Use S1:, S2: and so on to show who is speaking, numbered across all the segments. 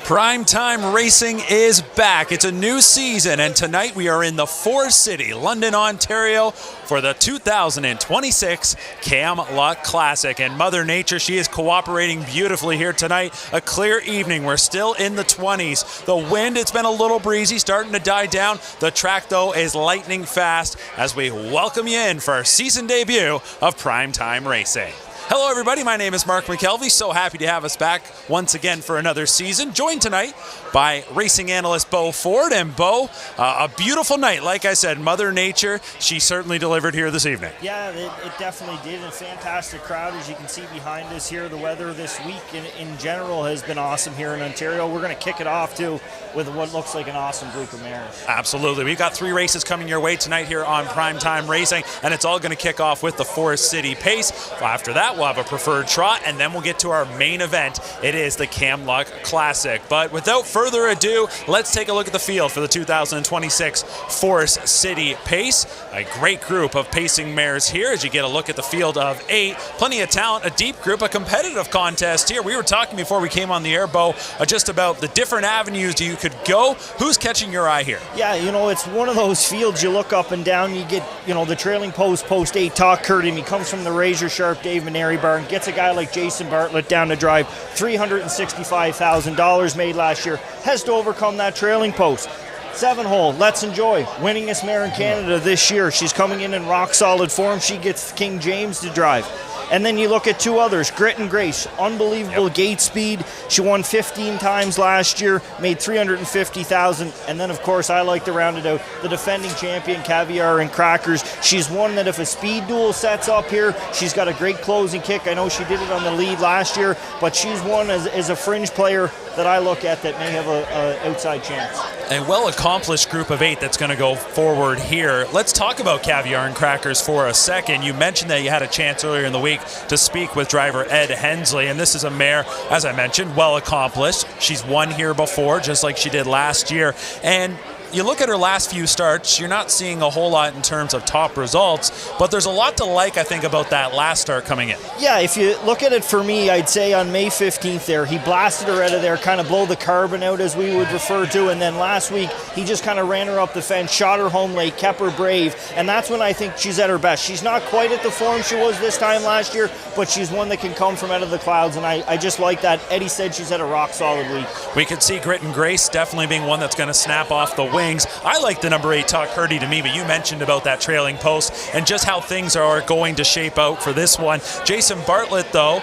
S1: PrimeTime Racing is back. It's a new season, and tonight we are in the Forest City, London, Ontario, for the 2026 Camluck Classic. And Mother Nature, she is cooperating beautifully here tonight. A clear evening. We're still in the 20s. The wind, it's been a little breezy, starting to die down. The track, though, is lightning fast as we welcome you in for our season debut of PrimeTime Racing. Hello everybody, my name is Mark McKelvey. So happy to have us back once again for another season. Joined tonight by racing analyst Bo Ford. And Bo, a beautiful night. Like I said, Mother Nature, she certainly delivered here this evening.
S2: Yeah, it definitely did. A fantastic crowd, as you can see behind us here. The weather this week in general has been awesome here in Ontario. We're going to kick it off too with what looks like an awesome group of mares.
S1: Absolutely. We've got 3 races coming your way tonight here on PrimeTime Racing, and it's all going to kick off with the Forest City Pace. After that, we'll have a preferred trot, and then we'll get to our main event. It is the Camluck Classic. But without further ado, let's take a look at the field for the 2026 Forest City Pace. A great group of pacing mares here as you get a look at the field of 8. Plenty of talent, a deep group, a competitive contest here. We were talking before we came on the air, Bo, just about the different avenues you could go. Who's catching your eye here?
S2: Yeah, it's one of those fields you look up and down, you get, the trailing post 8, Talk Curtin. He comes from the razor sharp Dave Maneri barn, gets a guy like Jason Bartlett down to drive, $365,000 made last year, has to overcome that trailing post. 7-hole, Let's Enjoy, winningest mare in Canada this year. She's coming in rock solid form. She gets King James to drive. And then you look at 2 others, Grit and Grace, unbelievable gate speed. She won 15 times last year, made $350,000. And then, of course, I like to round it out, the defending champion, Caviar and Crackers. She's one that if a speed duel sets up here, she's got a great closing kick. I know she did it on the lead last year, but she's one as a fringe player that I look at that may have a outside chance.
S1: A well-accomplished group of 8 that's going to go forward here. Let's talk about Caviar and Crackers for a second. You mentioned that you had a chance earlier in the week to speak with driver Ed Hensley, and this is a mare, as I mentioned, well-accomplished. She's won here before, just like she did last year, and you look at her last few starts, you're not seeing a whole lot in terms of top results, but there's a lot to like, I think, about that last start coming in.
S2: Yeah, if you look at it for me, I'd say on May 15th there, he blasted her out of there, kind of blow the carbon out as we would refer to, and then last week, he just kind of ran her up the fence, shot her home late, kept her brave, and that's when I think she's at her best. She's not quite at the form she was this time last year, but she's one that can come from out of the clouds, and I just like that. Eddie said she's had a rock-solid week.
S1: We could see Grit and Grace definitely being one that's going to snap off the wings. I like the number 8, Talk Curdy, to me, but you mentioned about that trailing post and just how things are going to shape out for this one. Jason Bartlett, though,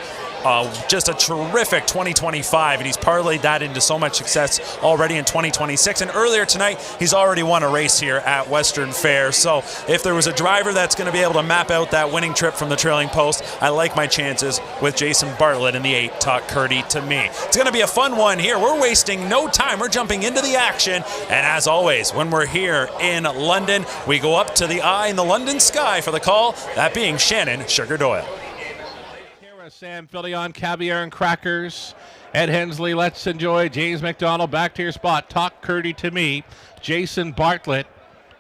S1: just a terrific 2025, and he's parlayed that into so much success already in 2026. And earlier tonight, he's already won a race here at Western Fair. So if there was a driver that's going to be able to map out that winning trip from the trailing post, I like my chances with Jason Bartlett in the 8, Talk Curdy, to me. It's going to be a fun one here. We're wasting no time. We're jumping into the action. And as always, when we're here in London, we go up to the eye in the London sky for the call, that being Shannon Sugar Doyle.
S3: Sam Filion, Caviar and Crackers, Ed Hensley, Let's Enjoy, James McDonald, back to your spot, Talk Curdy to me, Jason Bartlett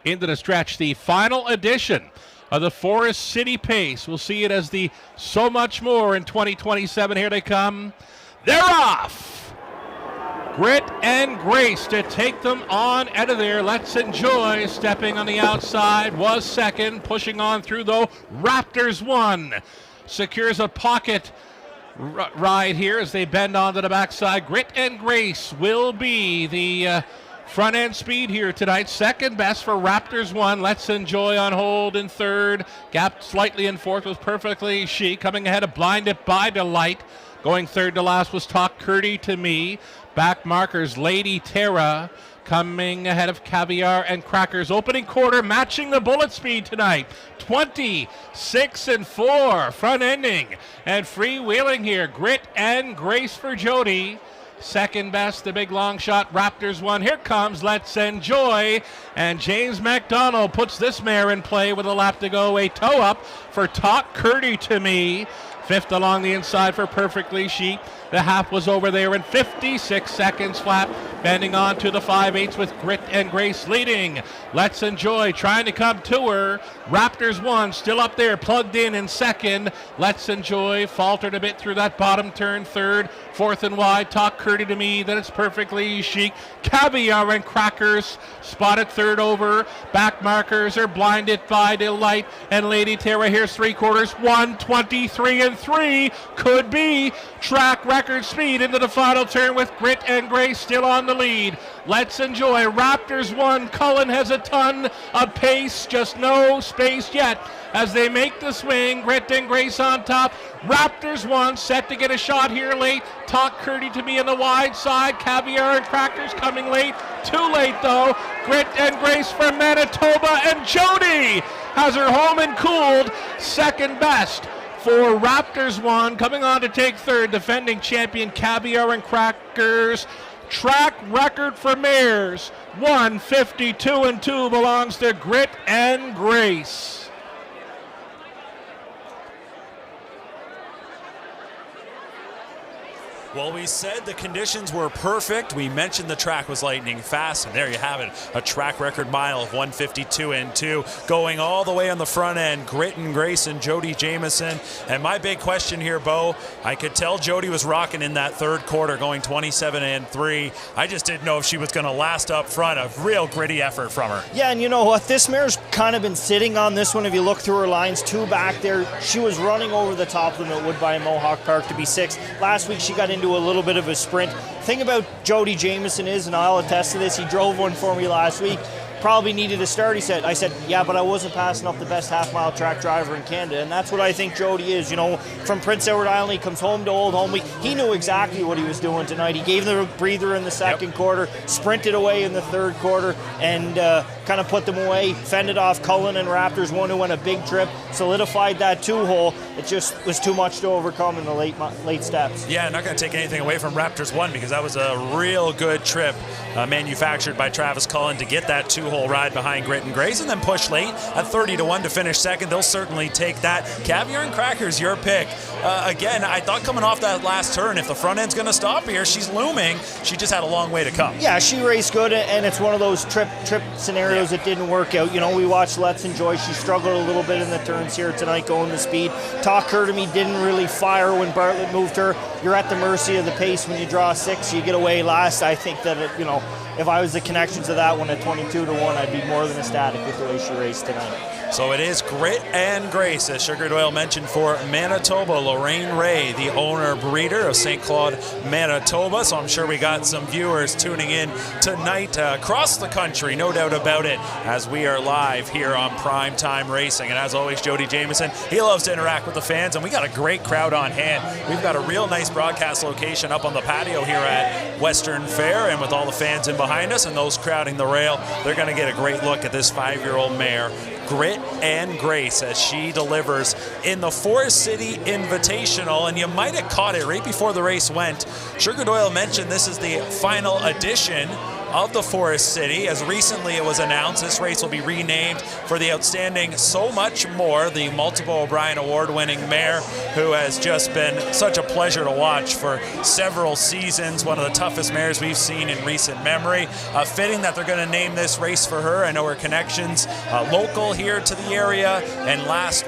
S3: into the stretch. The final edition of the Forest City Pace. We'll see it as the so much more in 2027. Here they come. They're off! Grit and Grace to take them on out of there. Let's Enjoy, stepping on the outside, was second, pushing on through though. Raptors won. Secures a pocket ride here as they bend onto the backside. Grit and Grace will be the front end speed here tonight. Second best for Raptors 1. Let's Enjoy on hold in third. Gap slightly in fourth was Perfectly She. Coming ahead of Blinded by Delight. Going third to last was Talk Curdy to me. Back markers Lady Terra. Coming ahead of Caviar and Crackers. Opening quarter matching the bullet speed tonight. 26-4. Front ending and freewheeling here. Grit and Grace for Jody. Second best, the big long shot. Raptors 1. Here comes Let's Enjoy. And James McDonald puts this mare in play with a lap to go. A toe up for Talk Curdy to me. Fifth along the inside for Perfectly Chic. The half was over there in 56 seconds flat. Bending on to the 5/8 with Grit and Grace leading. Let's Enjoy trying to come to her. Raptors 1 still up there, plugged in second. Let's Enjoy faltered a bit through that bottom turn. Third, fourth and wide. Talk Curdy to Me. Then it's Perfectly Chic. Caviar and Crackers spotted third over. Back markers are blinded by Delight and Lady Terra. Here's 3/4. 1:23 and 3 could be track record speed into the final turn with Grit and Grace still on the lead. Let's Enjoy. Raptors 1. Cullen has a ton of pace, just no space yet as they make the swing. Grit and Grace on top. Raptors 1 set to get a shot here late. Talk Curdy to Me on the wide side. Caviar and Crackers coming late. Too late though. Grit and Grace from Manitoba, and Jody has her home and cooled second best for Raptors 1. Coming on to take third, defending champion Caviar and Crackers. Track record for mares 1:52 and 2 belongs to Grit and Grace.
S1: Well, we said the conditions were perfect. We mentioned the track was lightning fast, and there you have it. A track record mile of 1:52 and 2 going all the way on the front end. Grit and Grace and Jody Jamieson. And my big question here, Bo, I could tell Jody was rocking in that third quarter going 27 and 3. I just didn't know if she was going to last up front. A real gritty effort from her.
S2: Yeah, and you know what? This mare's kind of been sitting on this one. If you look through her lines, 2 back there. She was running over the top of them at Woodbine Mohawk Park to be 6th. Last week she got into a little bit of a sprint. Thing about Jody Jamieson is, and I'll attest to this, he drove one for me last week. Probably needed a start, he said. I said, yeah, but I wasn't passing up the best half-mile track driver in Canada, and that's what I think Jody is. You know, from Prince Edward Island, he comes home to Old Home Week. He knew exactly what he was doing tonight. He gave them a breather in the second quarter, sprinted away in the third quarter, and kind of put them away, fended off Cullen and Raptors 1 who went a big trip, solidified that 2-hole. It just was too much to overcome in the late steps.
S1: Yeah, not going to take anything away from Raptors 1 because that was a real good trip manufactured by Travis Cullen to get that 2-hole ride behind Grit and Grace and then push late at 30-1 to finish second. They'll certainly take that. Caviar and Crackers, your pick. Again, I thought coming off that last turn, if the front end's going to stop here, she's looming. She just had a long way to come.
S2: Yeah, she raced good, and it's one of those trip scenarios that didn't work out. You know, we watched Let's Enjoy. She struggled a little bit in the turns here tonight going the speed. Talk Her to Me didn't really fire when Bartlett moved her. You're at the mercy of the pace when you draw 6. You get away last. I think that, if I was the connections of that one at 22-1, I'd be more than ecstatic with the way she raced tonight.
S1: So it is Grit and Grace, as Sugar Doyle mentioned, for Manitoba. Lorraine Ray, the owner-breeder of St. Claude, Manitoba. So I'm sure we got some viewers tuning in tonight across the country, no doubt about it, as we are live here on PrimeTime Racing. And as always, Jody Jamieson, he loves to interact with the fans, and we got a great crowd on hand. We've got a real nice broadcast location up on the patio here at Western Fair, and with all the fans in behind us and those crowding the rail, they're going to get a great look at this 5-year-old mare, Grit and Grace, as she delivers in the Forest City Invitational. And you might have caught it right before the race went. Sugar Doyle mentioned this is the final edition of the Forest City. As recently it was announced, this race will be renamed for the outstanding So Much More, the multiple O'Brien award-winning mare who has just been such a pleasure to watch for several seasons, one of the toughest mares we've seen in recent memory. Fitting that they're going to name this race for her. I know her connections local here to the area, and last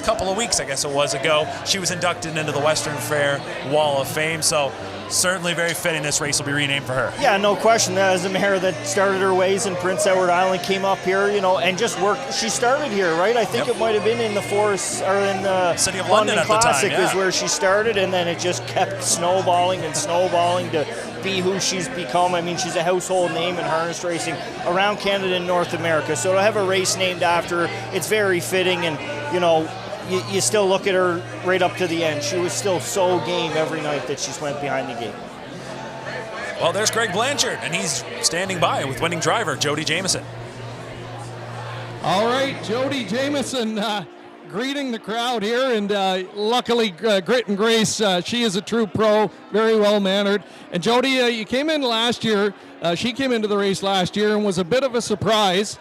S1: couple of weeks, I guess it was ago, she was inducted into the Western Fair Wall of Fame. So certainly very fitting this race will be renamed for her.
S2: Yeah, no question. That is a mare that started her ways in Prince Edward Island, came up here, and just worked. She started here, right? I think it might have been in the Forest, or in the
S1: City of London at the time,
S2: Classic is where she started, and then it just kept snowballing and snowballing to be who she's become. I mean, she's a household name in harness racing around Canada and North America. So to have a race named after her, it's very fitting, and, you still look at her right up to the end. She was still so game every night that she went behind the gate.
S1: Well, there's Greg Blanchard, and he's standing by with winning driver Jody Jamieson.
S4: All right, Jody Jamieson greeting the crowd here, and luckily Grit and Grace, she is a true pro, very well-mannered. And Jody, you came in last year. She came into the race last year and was a bit of a surprise.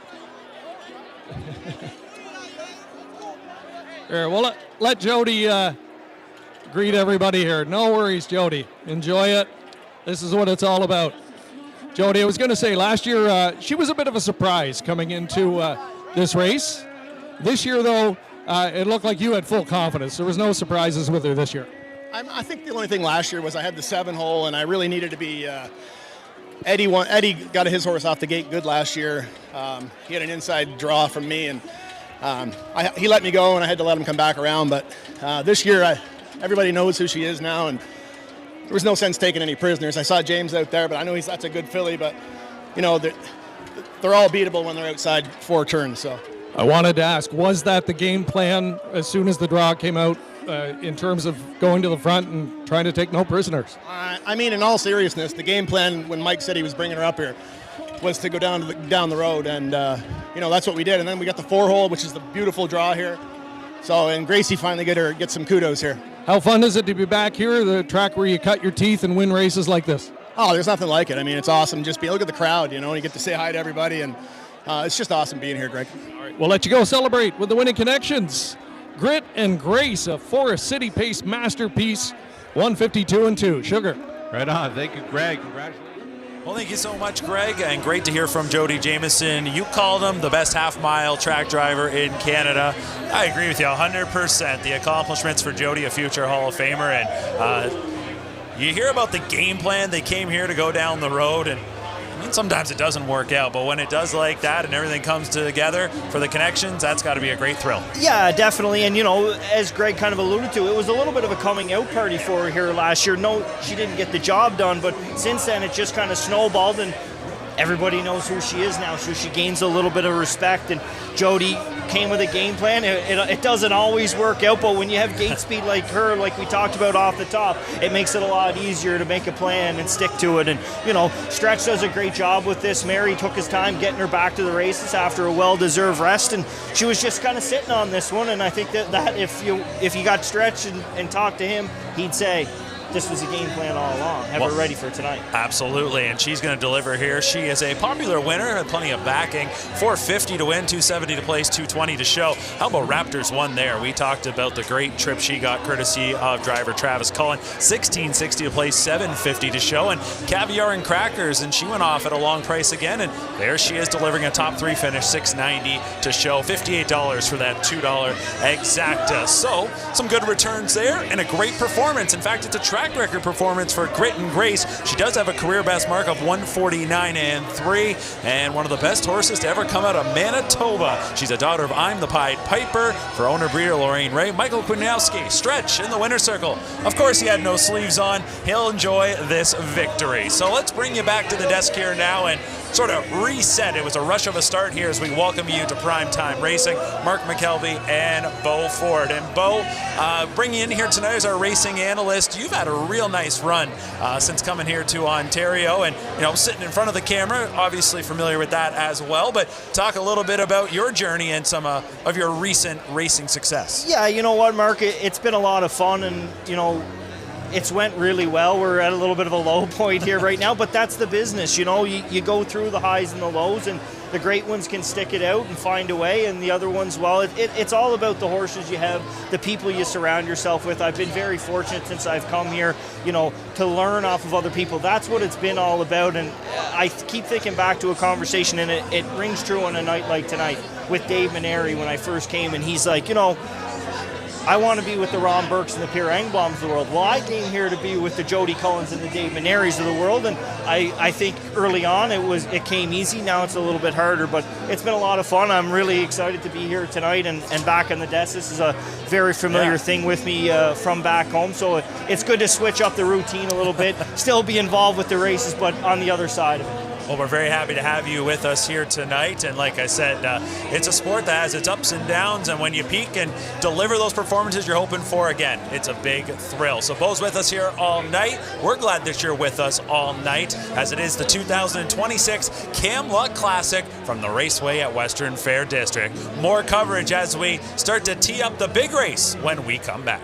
S4: Here, we'll let Jody greet everybody here. No worries, Jody. Enjoy it. This is what it's all about. Jody, I was going to say, last year she was a bit of a surprise coming into this race. This year, though, it looked like you had full confidence. There was no surprises with her this year.
S5: I think the only thing last year was I had the 7-hole, and I really needed to be Eddie got his horse off the gate good last year. He had an inside draw from me, and he let me go, and I had to let him come back around. But this year, everybody knows who she is now, and there was no sense taking any prisoners. I saw James out there, but I know that's a good filly, but, you know, they're all beatable when they're outside 4 turns. So
S4: I wanted to ask, was that the game plan as soon as the draw came out in terms of going to the front and trying to take no prisoners?
S5: I mean, in all seriousness, the game plan when Mike said he was bringing her up here was to go down the road, and you know, that's what we did. And then we got the 4-hole, which is the beautiful draw here. So, and Gracie finally get some kudos here. How fun is it to be back here, the track where you cut your teeth and win races like this? Oh, there's nothing like it. I mean, it's awesome. Look at the crowd, you know, and you get to say hi to everybody, and it's just awesome being here, Greg.
S4: All right, we'll let you go celebrate with the winning connections. Grit and Grace, a Forest City Pace masterpiece, 152-2. Sugar.
S3: Right on. Thank you, Greg. Congratulations.
S1: Well, thank you so much, Greg, and great to hear from Jody Jamieson. You called him the best half-mile track driver in Canada. I agree with you 100%. The accomplishments for Jody, a future Hall of Famer, and you hear about the game plan. They came here to go down the road, and I mean, sometimes it doesn't work out, but when it does like that and everything comes together for the connections, that's got to be a great thrill.
S2: Yeah, definitely. And, you know, as Greg kind of alluded to, it was a little bit of a coming out party for her here last year. No, she didn't get the job done, but since then it just kind of snowballed, and everybody knows who she is now, so she gains a little bit of respect. And Jody came with a game plan. It doesn't always work out, but when you have gate speed like her, like we talked about off the top, it makes it a lot easier to make a plan and stick to it. And, you know, Stretch does a great job with this. Mary took his time getting her back to the races after a well-deserved rest, and she was just kind of sitting on this one. And I think that if you got Stretch and talked to him, he'd say, this was a game plan all along. Have her ready for tonight.
S1: Absolutely, and she's going to deliver here. She is a popular winner, had plenty of backing. 450 to win, 270 to place, 220 to show. How about Raptors won there? We talked about the great trip she got courtesy of driver Travis Cullen. 1660 to place, 750 to show. And Caviar and Crackers, and she went off at a long price again, and there she is delivering a top 3 finish, 690 to show. $58 for that $2 exacta. So some good returns there and a great performance. In fact, it's a track record performance for Grit and Grace. She does have a career best mark of 149.3 and one of the best horses to ever come out of Manitoba. She's a daughter of I'm the Pied Piper. For owner breeder Lorraine Ray, Michael Kwinowski, Stretch in the winner's circle. Of course, he had no sleeves on. He'll enjoy this victory. So let's bring you back to the desk here now and sort of reset. It was a rush of a start here as we welcome you to Primetime Racing. Mark McKelvey and Bo Ford. And Bo, bringing you in here tonight as our racing analyst. You've had a real nice run since coming here to Ontario, and you know, sitting in front of the camera, obviously familiar with that as well. But talk a little bit about your journey and some of your recent racing success.
S2: Yeah, you know what, Mark? It's been a lot of fun, and you know, it's went really well. We're at a little bit of a low point here right now, but that's the business. You know, you go through the highs and the lows, and the great ones can stick it out and find a way, and the other ones, well, it's all about the horses you have, the people you surround yourself with. I've been very fortunate since I've come here, you know, to learn off of other people. That's what it's been all about, and I keep thinking back to a conversation, and it rings true on a night like tonight with Dave Maneri when I first came, and he's like, you know, I want to be with the Ron Burks and the Pierre Engblom's of the world. Well, I came here to be with the Jody Cullens and the Dave Maneris of the world, and I think early on it came easy. Now it's a little bit harder, but it's been a lot of fun. I'm really excited to be here tonight and back on the desk. This is a very familiar thing with me from back home, so it's good to switch up the routine a little bit, still be involved with the races, but on the other side of it.
S1: Well, we're very happy to have you with us here tonight. And like I said, it's a sport that has its ups and downs. And when you peak and deliver those performances you're hoping for, again, it's a big thrill. So Bo's with us here all night. We're glad that you're with us all night, as it is the 2026 Camluck Classic from the Raceway at Western Fair District. More coverage as we start to tee up the big race when we come back.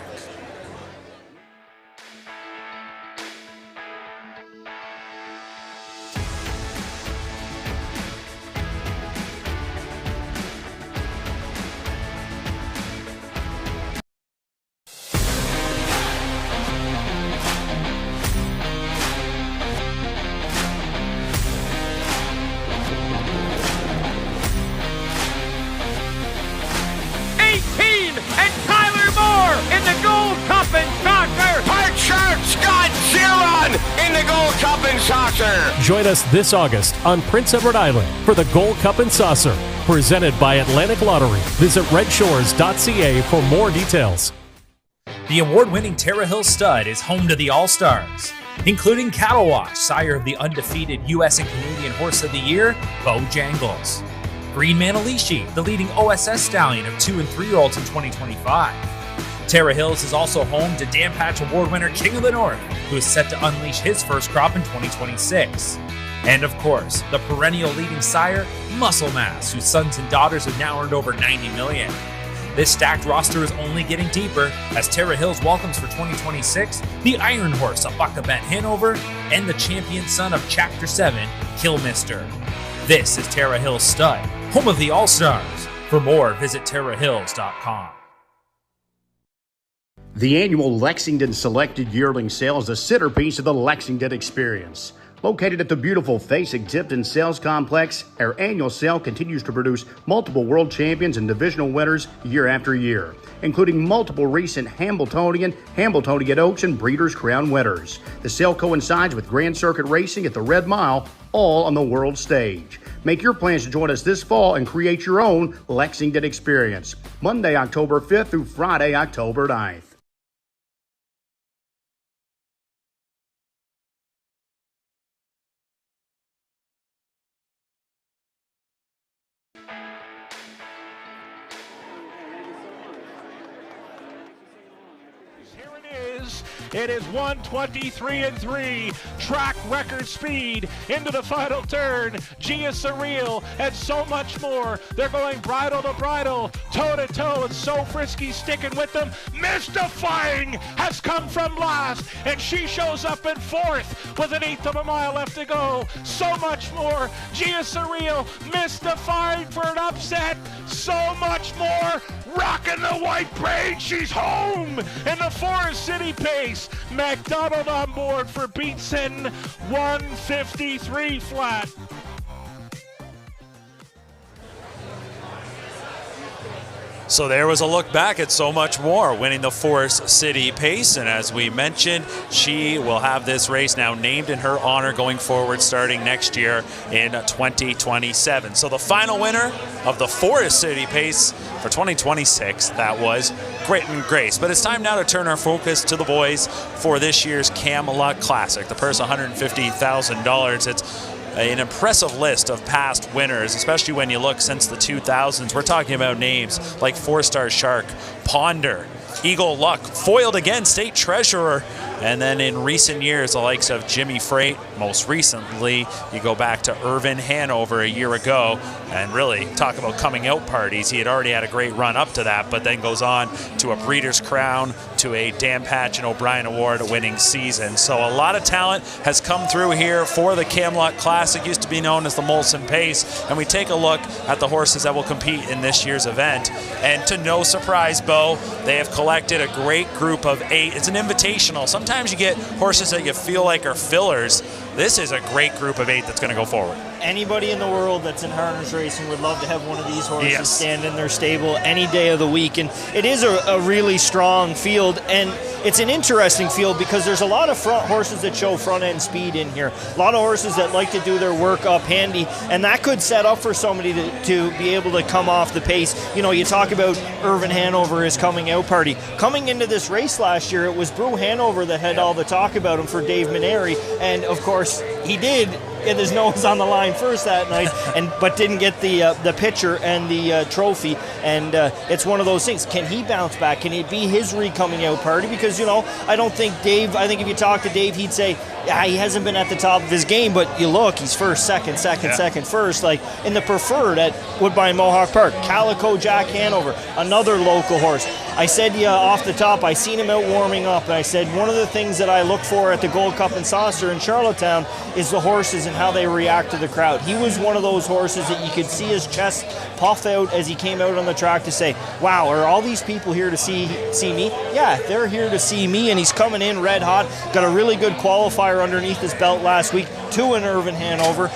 S6: Cup and Saucer.
S7: Join us this August on Prince Edward Island for the Gold Cup and Saucer, presented by Atlantic Lottery. Visit redshores.ca for more details.
S8: The award-winning Terra Hill Stud is home to the All-Stars, including Cattle Wash, sire of the undefeated U.S. and Canadian Horse of the Year, Bojangles. Green Manalishi, the leading OSS stallion of 2- and 3-year-olds in 2025. Terra Hills is also home to Dam Patch Award winner King of the North, who is set to unleash his first crop in 2026. And of course, the perennial leading sire, Muscle Mass, whose sons and daughters have now earned over $90 million. This stacked roster is only getting deeper as Terra Hills welcomes for 2026 the Iron Horse of Buckabent Hanover and the champion son of Chapter 7, Killmister. This is Terra Hills Stud, home of the All-Stars. For more, visit terrahills.com.
S9: The annual Lexington Selected Yearling Sale is the centerpiece of the Lexington experience. Located at the beautiful Face Exhibit Sales Complex, our annual sale continues to produce multiple world champions and divisional winners year after year, including multiple recent Hambletonian Oaks, and Breeders' Crown winners. The sale coincides with Grand Circuit Racing at the Red Mile, all on the world stage. Make your plans to join us this fall and create your own Lexington experience. Monday, October 5th through Friday, October 9th.
S3: It is 1:23.3, track record speed into the final turn. Gia Surreal and so much more. They're going bridle to bridle, toe to toe, and So Frisky sticking with them. Mystifying has come from last, and she shows up in fourth with 1/8 of a mile left to go. So much more. Gia Surreal, Mystifying for an upset. So much more. Rocking the white braid, she's home in the Forest City pace. McDonald on board for Beatson, 1:53 flat.
S1: So there was a look back at So Much More, winning the Forest City Pace, and as we mentioned, she will have this race now named in her honor going forward starting next year in 2027. So the final winner of the Forest City Pace for 2026, that was Grit and Grace. But it's time now to turn our focus to the boys for this year's Camluck Classic. The purse $150,000. It's an impressive list of past winners, especially when you look since the 2000s. We're talking about names like 4-Star Shark, Ponder, Eagle Luck, foiled again, State Treasurer, and then in recent years, the likes of Jimmy Freight. Most recently, you go back to Irvin Hanover a year ago, and really talk about coming out parties. He had already had a great run up to that, but then goes on to a Breeders' Crown, to a Dan Patch and O'Brien Award winning season. So a lot of talent has come through here for the Camluck Classic, used to be known as the Molson Pace, and we take a look at the horses that will compete in this year's event. And to no surprise, Bo, they have collected a great group of 8. It's an invitational. Sometimes you get horses that you feel like are fillers. This is a great group of 8 that's going to go forward.
S2: Anybody in the world that's in harness racing would love to have one of these horses stand in their stable any day of the week. And it is a really strong field, and it's an interesting field because there's a lot of front horses that show front end speed in here. A lot of horses that like to do their work up handy, and that could set up for somebody to be able to come off the pace. You know, you talk about Irvin Hanover, his coming out party. Coming into this race last year, it was Brew Hanover that had all the talk about him for Dave Maneri, and of course he did get his nose on the line first that night, but didn't get the picture and the trophy. And it's one of those things. Can he bounce back? Can it be his re-coming out party? Because, you know, I don't think Dave, I think if you talk to Dave, he'd say, yeah, he hasn't been at the top of his game, but you look, he's first, second, first. Like in the preferred at Woodbine Mohawk Park, Calico Jack Hanover, another local horse. I said off the top, I seen him out warming up, and I said one of the things that I look for at the Gold Cup and Saucer in Charlottetown is the horses and how they react to the crowd. He was one of those horses that you could see his chest puff out as he came out on the track to say, wow, are all these people here to see me? Yeah, they're here to see me, and he's coming in red hot. Got a really good qualifier underneath his belt last week, 2 in Irvin Hanover.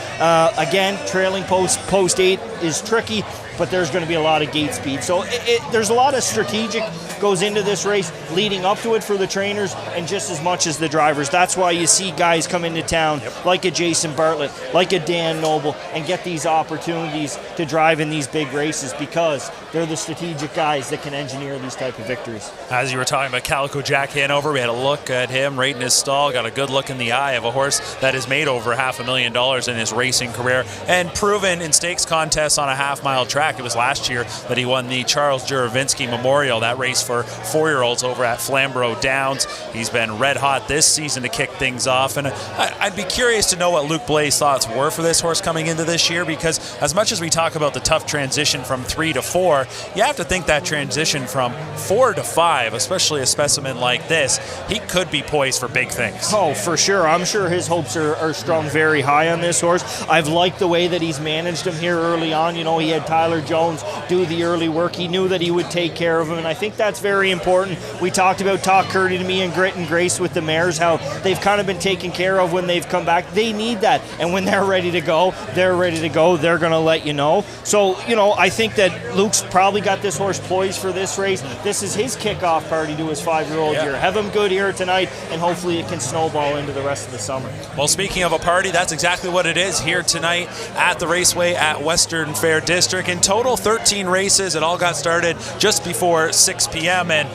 S2: Again, trailing post 8 is tricky, but there's going to be a lot of gate speed. So there's a lot of strategic goes into this race, leading up to it for the trainers, and just as much as the drivers. That's why you see guys come into town like a Jason Bartlett, like a Dan Noble, and get these opportunities to drive in these big races because they're the strategic guys that can engineer these type of victories.
S1: As you were talking about Calico Jack Hanover, we had a look at him right in his stall, got a good look in the eye of a horse that has made over $500,000 in his racing career and proven in stakes contests on a half-mile track. It was last year that he won the Charles Juravinski Memorial, that race for 4-year-olds over at Flamborough Downs. He's been red hot this season to kick things off, and I'd be curious to know what Luke Blais' thoughts were for this horse coming into this year, because as much as we talk about the tough transition from 3 to 4, you have to think that transition from 4 to 5, especially a specimen like this, he could be poised for big things.
S2: Oh, for sure. I'm sure his hopes are strung very high on this horse. I've liked the way that he's managed him here early on. You know, he had Tyler Jones do the early work. He knew that he would take care of him, and I think that's very important. We talked about Talk Curdy to Me and Grit and Grace with the mares, how they've kind of been taken care of when they've come back. They need that, and when they're ready to go, they're ready to go. They're going to let you know. So, you know, I think that Luke's probably got this horse poised for this race. This is his kickoff party to his 5-year-old year. Have him good here tonight, and hopefully it can snowball into the rest of the summer.
S1: Well, speaking of a party, that's exactly what it is here tonight at the Raceway at Western Fair District. In total, 13 races. It all got started just before 6 p.m., and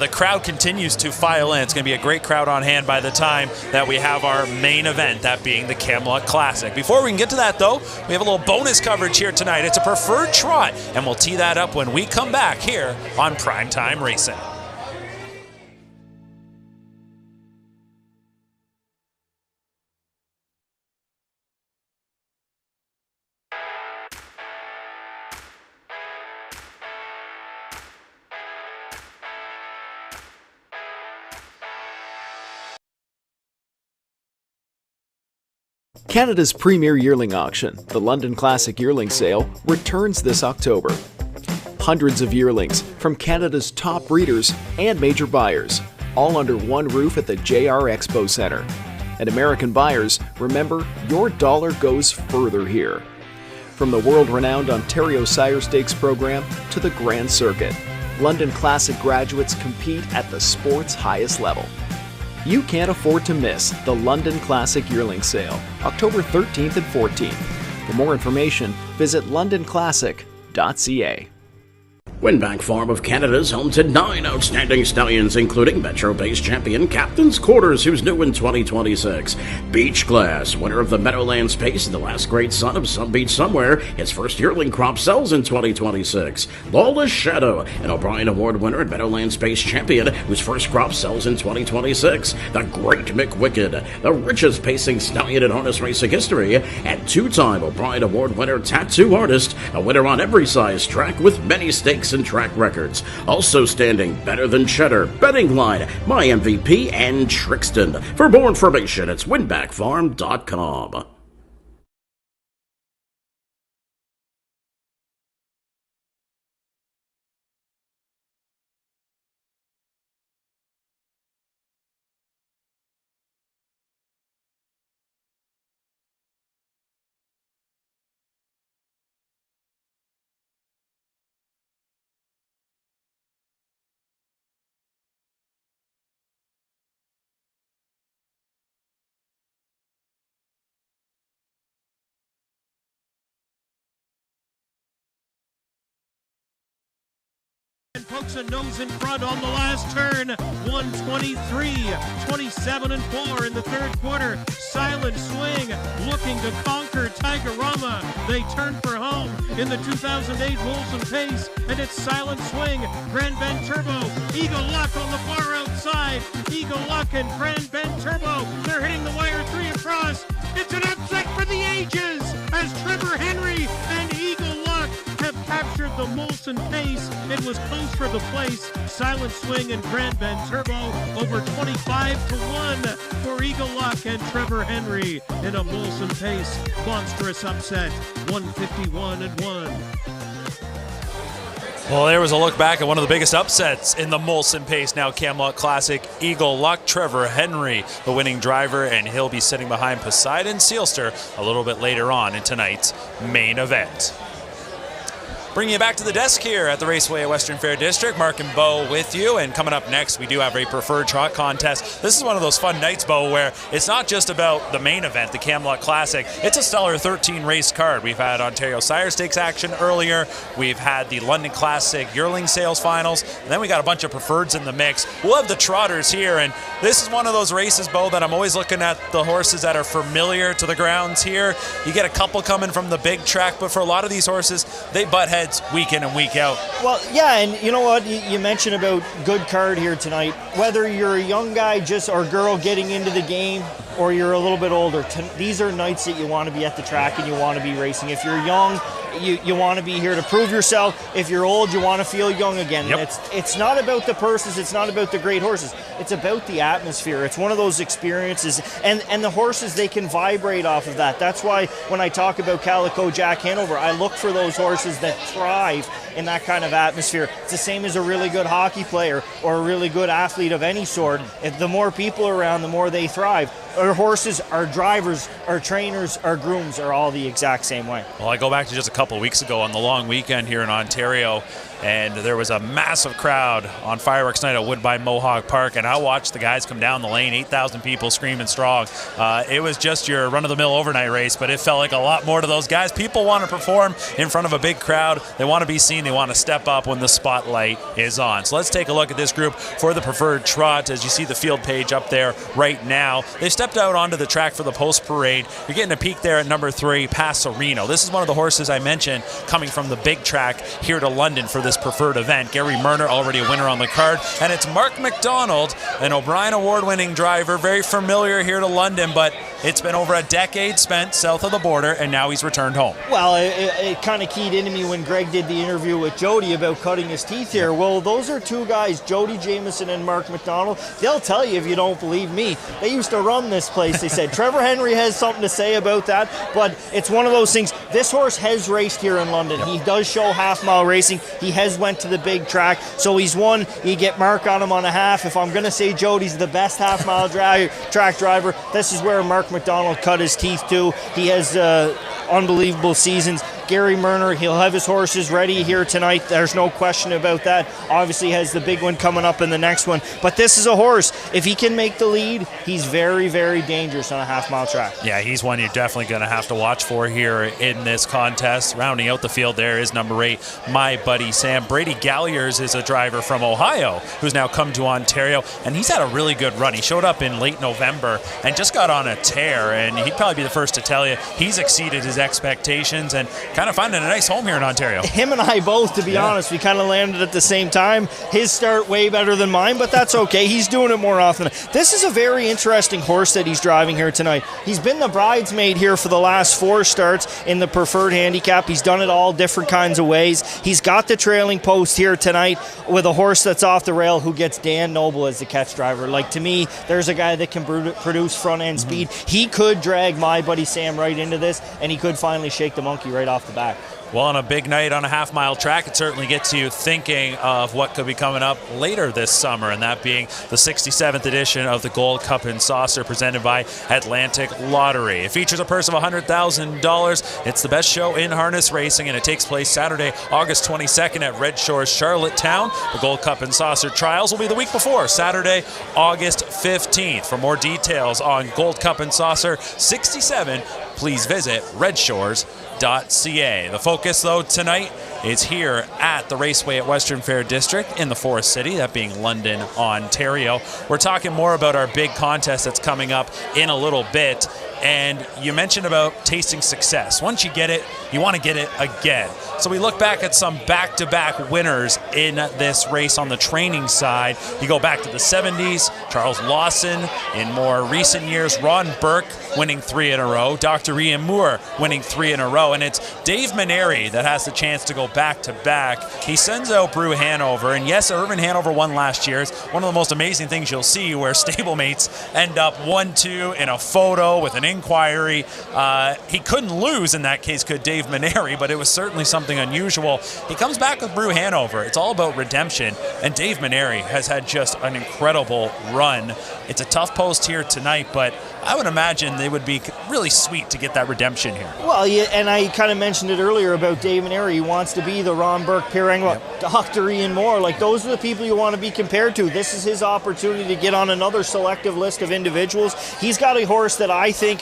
S1: the crowd continues to file in. It's going to be a great crowd on hand by the time that we have our main event, that being the Camluck Classic. Before we can get to that, though, we have a little bonus coverage here tonight. It's a preferred trot, and we'll tee that up when we come back here on Primetime Racing.
S6: Canada's premier yearling auction, the London Classic Yearling Sale, returns this October. Hundreds of yearlings from Canada's top breeders and major buyers, all under one roof at the JR Expo Centre. And American buyers, remember, your dollar goes further here. From the world-renowned Ontario Sire Stakes program to the Grand Circuit, London Classic graduates compete at the sport's highest level. You can't afford to miss the London Classic Yearling Sale, October 13th and 14th. For more information, visit londonclassic.ca.
S9: Winbank Farm of Canada is home to 9 outstanding stallions, including Metro-based champion Captain's Quarters, who's new in 2026. Beach Glass, winner of the Meadowlands Pace and the last great son of Some Beach Somewhere, his first yearling crop sells in 2026. Lawless Shadow, an O'Brien Award winner and Meadowlands Pace champion, whose first crop sells in 2026. The Great McWicked, the richest pacing stallion in harness racing history, and two-time O'Brien Award winner Tattoo Artist, a winner on every size track with many stakes and track records. Also standing Better Than Cheddar, Betting Line, My MVP, and Trixton. For more information, it's winbackfarm.com.
S10: Pokes a nose in front on the last turn. 123, 27 and 4 in the third quarter. Silent Swing looking to conquer Tigerama. They turn for home in the 2008 Molson Pace, and it's Silent Swing, Grand Bend Turbo, Eagle Luck on the far outside. Eagle Luck and Grand Bend Turbo, they're hitting the wire 3 across. It's an upset for the ages as Trevor Henry and Eagle Luck have captured the Molson Pace. It was close for the place. Silent Swing and Grand Bend Turbo over 25-1 for Eagle Luck and Trevor Henry in a Molson Pace monstrous upset, 151-1.
S1: Well, there was a look back at one of the biggest upsets in the Molson Pace, now Camluck Classic. Eagle Luck, Trevor Henry, the winning driver, and he'll be sitting behind Poseidon Sealster a little bit later on in tonight's main event. Bringing you back to the desk here at the Raceway at Western Fair District. Mark and Bo with you. And coming up next, we do have a preferred trot contest. This is one of those fun nights, Bo, where it's not just about the main event, the Camluck Classic. It's a stellar 13-race card. We've had Ontario Sire Stakes action earlier. We've had the London Classic yearling sales finals. And then we got a bunch of preferreds in the mix. We'll have the trotters here. And this is one of those races, Bo, that I'm always looking at the horses that are familiar to the grounds here. You get a couple coming from the big track, but for a lot of these horses, they butt heads week in and week out.
S2: Well, yeah, and you know what? You mentioned about good card here tonight. Whether you're a young guy or girl getting into the game, or you're a little bit older, these are nights that you want to be at the track and you want to be racing. If you're young, you want to be here to prove yourself. If you're old, you want to feel young again.
S1: Yep.
S2: It's not about the purses. It's not about the great horses. It's about the atmosphere. It's one of those experiences. And the horses, they can vibrate off of that. That's why when I talk about Calico Jack Hanover, I look for those horses that thrive in that kind of atmosphere. It's the same as a really good hockey player or a really good athlete of any sort. If the more people around, the more they thrive. Our horses, our drivers, our trainers, our grooms are all the exact same way.
S1: Well, I go back to just a couple of weeks ago on the long weekend here in Ontario, and there was a massive crowd on fireworks night at Woodbine Mohawk Park, and I watched the guys come down the lane, 8,000 people screaming strong. It was just your run-of-the-mill overnight race, but it felt like a lot more to those guys. People want to perform in front of a big crowd. They want to be seen. They want to step up when the spotlight is on. So let's take a look at this group for the preferred trot. As you see the field page up there right now, they stepped out onto the track for the post-parade. You're getting a peek there at number 3, Passerino. This is one of the horses I mentioned coming from the big track here to London for this preferred event. Gary Murner, already a winner on the card. And it's Mark McDonald, an O'Brien Award-winning driver, very familiar here to London, but it's been over a decade spent south of the border, and now he's returned home.
S2: Well, it kind of keyed into me when Greg did the interview with Jody about cutting his teeth here. Well, those are two guys, Jody Jamieson and Mark McDonald. They'll tell you if you don't believe me. They used to run this place, they said. Trevor Henry has something to say about that, but it's one of those things. This horse has raced here in London. He does show half-mile racing. He has went to the big track, so he's won. You get Mark on him on a half. If I'm going to say Jody's the best half-mile track driver, this is where Mark McDonald cut his teeth to. He has unbelievable seasons. Gary Murner, he'll have his horses ready here tonight. There's no question about that. Obviously has the big one coming up in the next one. But this is a horse. If he can make the lead, he's very, very dangerous on a half-mile track.
S1: Yeah, he's one you're definitely going to have to watch for here in this contest. Rounding out the field there is number 8, My Buddy Sam. Brady Galliers is a driver from Ohio who's now come to Ontario, and he's had a really good run. He showed up in late November and just got on a tear, and he'd probably be the first to tell you he's exceeded his expectations and kind of finding a nice home here in Ontario.
S2: Him and I both, to be honest, we kind of landed at the same time. His start way better than mine, but that's okay. He's doing it more often. This is a very interesting horse that he's driving here tonight. He's been the bridesmaid here for the last 4 starts in the preferred handicap. He's done it all different kinds of ways. He's got the trailing post here tonight with a horse that's off the rail who gets Dan Noble as the catch driver. Like, to me, there's a guy that can produce front-end speed. He could drag My Buddy Sam right into this, and he could finally shake the monkey right off the back.
S1: Well, on a big night on a half-mile track, it certainly gets you thinking of what could be coming up later this summer, and that being the 67th edition of the Gold Cup and Saucer presented by Atlantic Lottery. It features a purse of $100,000. It's the best show in harness racing, and it takes place Saturday, August 22nd at Red Shores, Charlottetown. The Gold Cup and Saucer trials will be the week before, Saturday, August 15th. For more details on Gold Cup and Saucer 67, please visit redshores.ca. The focus, though, tonight is here at the Raceway at Western Fair District in the Forest City, that being London, Ontario. We're talking more about our big contest that's coming up in a little bit. And you mentioned about tasting success. Once you get it, you want to get it again. So we look back at some back-to-back winners in this race on the training side. You go back to the 70s, Charles Lawson. In more recent years, Ron Burke winning 3 in a row, Dr. Ian Moore winning 3 in a row. And it's Dave Maneri that has the chance to go back-to-back. He sends out Brew Hanover. And yes, Irvin Hanover won last year. It's one of the most amazing things you'll see where stablemates end up 1-2 in a photo with an an inquiry. He couldn't lose in that case, could Dave Maneri, but it was certainly something unusual. He comes back with Brew Hanover. It's all about redemption, and Dave Maneri has had just an incredible run. It's a tough post here tonight, but I would imagine they would be really sweet to get that redemption here.
S2: Well, yeah, and I kind of mentioned it earlier about Dave Maneri. He wants to be the Ron Burke, Pierre Engel, Dr. Ian Moore. Like, those are the people you want to be compared to. This is his opportunity to get on another selective list of individuals. He's got a horse that I think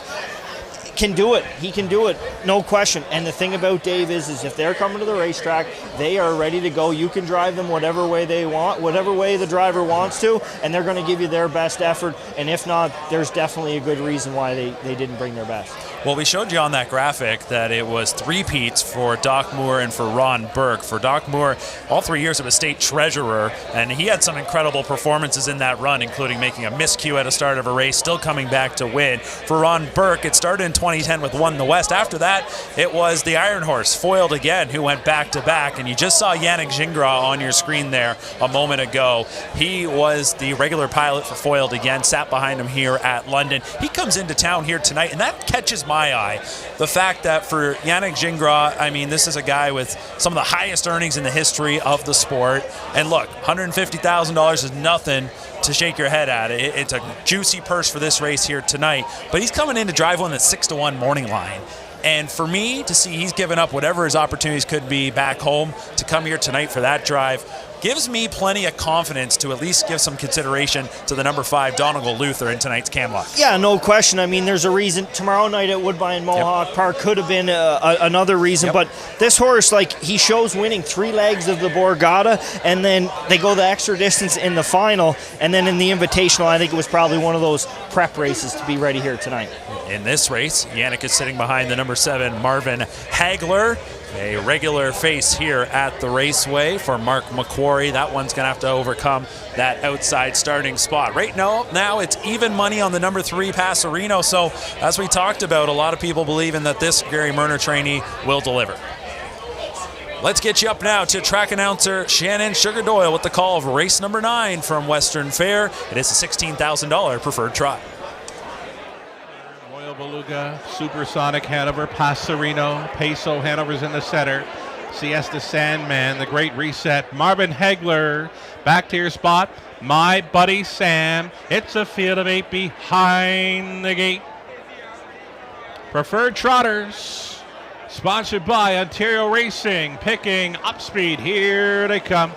S2: can do it. He can do it, no question. And the thing about Dave is if they're coming to the racetrack, they are ready to go. You can drive them whatever way they want, whatever way the driver wants to, and they're going to give you their best effort. And if not, there's definitely a good reason why they didn't bring their best.
S1: Well, we showed you on that graphic that it was three-peats for Doc Moore and for Ron Burke. For Doc Moore, all 3 years of a state treasurer, and he had some incredible performances in that run, including making a miscue at a start of a race, still coming back to win. For Ron Burke, it started in 2010 with Won the West. After that, it was the Iron Horse, Foiled Again, who went back-to-back, and you just saw Yannick Gingras on your screen there a moment ago. He was the regular pilot for Foiled Again, sat behind him here at London. He comes into town here tonight, and that catches my eye. The fact that for Yannick Gingras, I mean, this is a guy with some of the highest earnings in the history of the sport. And look, $150,000 is nothing to shake your head at. It's a juicy purse for this race here tonight. But he's coming in to drive one that's 6-1 morning line. And for me to see he's given up whatever his opportunities could be back home to come here tonight for that drive gives me plenty of confidence to at least give some consideration to the number 5 Donegal Luther in tonight's Camluck.
S2: Yeah, no question. I mean, there's a reason. Tomorrow night at Woodbine Mohawk Park could have been another reason, but this horse, like, he shows winning 3 legs of the Borgata, and then they go the extra distance in the final, and then in the Invitational, I think it was probably one of those prep races to be ready here tonight.
S1: In this race, Yannick is sitting behind the number 7 Marvin Hagler. A regular face here at the raceway for Mark McQuarrie. That one's going to have to overcome that outside starting spot. Right now it's even money on the number 3 Passerino. So as we talked about, a lot of people believing that this Gary Murner trainee will deliver. Let's get you up now to track announcer Shannon Sugar Doyle with the call of race number 9 from Western Fair. It is a $16,000 preferred trot.
S3: Beluga, Supersonic Hanover, Passerino, Peso Hanover's in the center, Siesta Sandman, the Great Reset, Marvin Hagler, back to your spot, My Buddy Sam, it's a field of 8 behind the gate. Preferred Trotters, sponsored by Ontario Racing, picking up speed, here they come.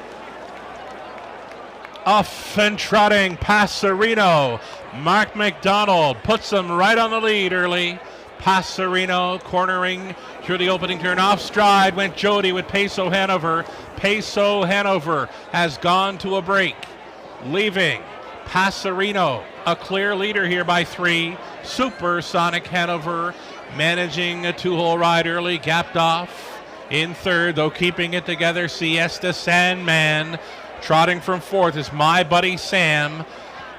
S3: Off and trotting, Passerino. Mark McDonald puts them right on the lead early. Passerino cornering through the opening turn. Off stride went Jody with Peso Hanover. Peso Hanover has gone to a break, leaving Passerino a clear leader here by 3. Supersonic Hanover managing a 2-hole ride early, gapped off in third, though keeping it together. Siesta Sandman trotting from 4th is My Buddy Sam.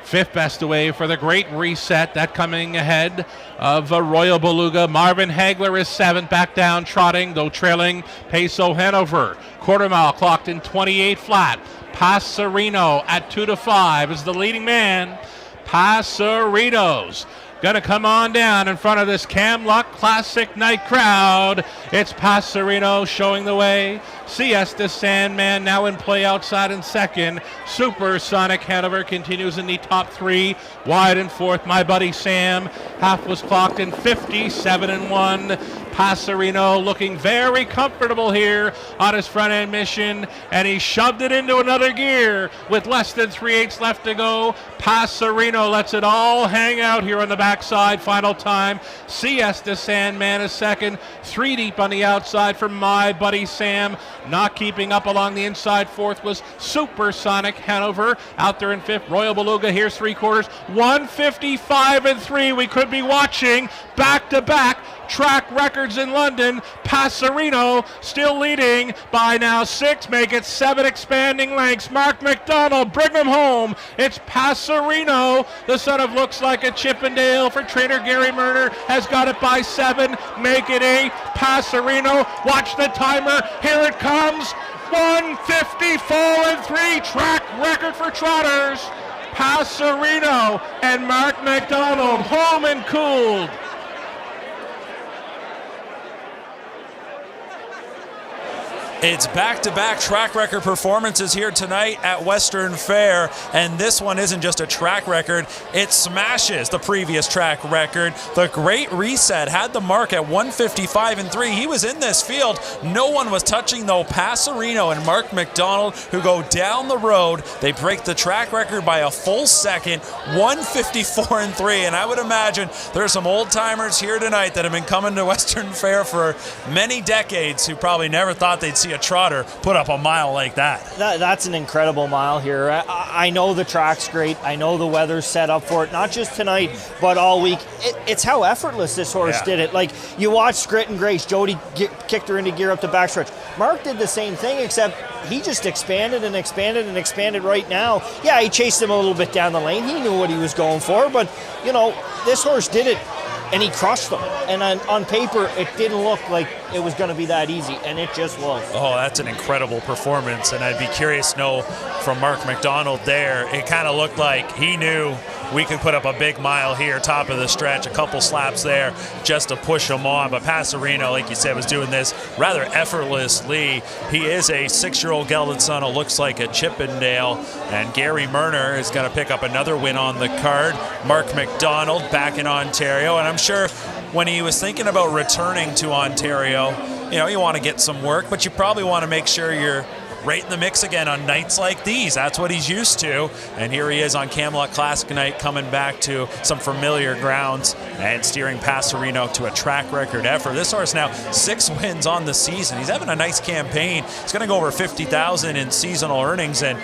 S3: 5th best away for the Great Reset. That coming ahead of Royal Beluga. Marvin Hagler is 7th, back down trotting, though trailing Peso Hanover. Quarter mile clocked in 28 flat. Passerino at 2-5 is the leading man. Passerino's gonna come on down in front of this Camluck Classic Night crowd. It's Passerino showing the way. Siesta Sandman now in play outside in second. Supersonic Hanover continues in the top 3. Wide in 4th, My Buddy Sam. Half was clocked in 57-1. Passerino looking very comfortable here on his front end mission, and he shoved it into another gear with less than 3/8 left to go. Passerino lets it all hang out here on the backside. Final time, Siesta Sandman is second. 3 deep on the outside for My Buddy Sam. Not keeping up along the inside. 4th was Supersonic Hanover. Out there in 5th, Royal Beluga. Here's 3/4. 155-3. We could be watching back-to-back track records in London. Passerino still leading by now 6, make it 7 expanding lengths. Mark McDonald, bring him home. It's Passerino, the son of looks like a Chippendale for trainer Gary Murner, has got it by 7, make it 8. Passerino, watch the timer, here it comes. 154-3, track record for trotters. Passerino and Mark McDonald home and cooled
S1: It's back-to-back track record performances here tonight at Western Fair, and this one isn't just a track record, it smashes the previous track record. The Great Reset had the mark at 155.3. He was in this field. No one was touching, though. Passerino and Mark McDonald, who go down the road, they break the track record by a full second, 154.3. And I would imagine there's some old-timers here tonight that have been coming to Western Fair for many decades who probably never thought they'd see a trotter put up a mile like that.
S2: That's an incredible mile here. I know the track's great. I know the weather's set up for it, not just tonight, but all week. It's how effortless this horse did it. Like, you watched Grit and Grace. Jody kicked her into gear up the backstretch. Mark did the same thing, except he just expanded and expanded and expanded right now. Yeah, he chased him a little bit down the lane. He knew what he was going for, but, you know, this horse did it. And he crushed them. And on paper, it didn't look like it was going to be that easy, and it just was.
S1: Oh, that's an incredible performance, and I'd be curious to know from Mark McDonald there, it kind of looked like he knew we could put up a big mile here, top of the stretch, a couple slaps there just to push him on. But Passerino, like you said, was doing this rather effortlessly. He is a 6-year-old gelded son who looks like a Chippendale, and Gary Murner is going to pick up another win on the card. Mark McDonald back in Ontario, and I'm sure when he was thinking about returning to Ontario, you know, you want to get some work, but you probably want to make sure you're right in the mix again on nights like these. That's what he's used to. And here he is on Camluck Classic night, coming back to some familiar grounds and steering Passerino to a track record effort. This horse now 6 wins on the season. He's having a nice campaign. He's going to go over 50,000 in seasonal earnings, and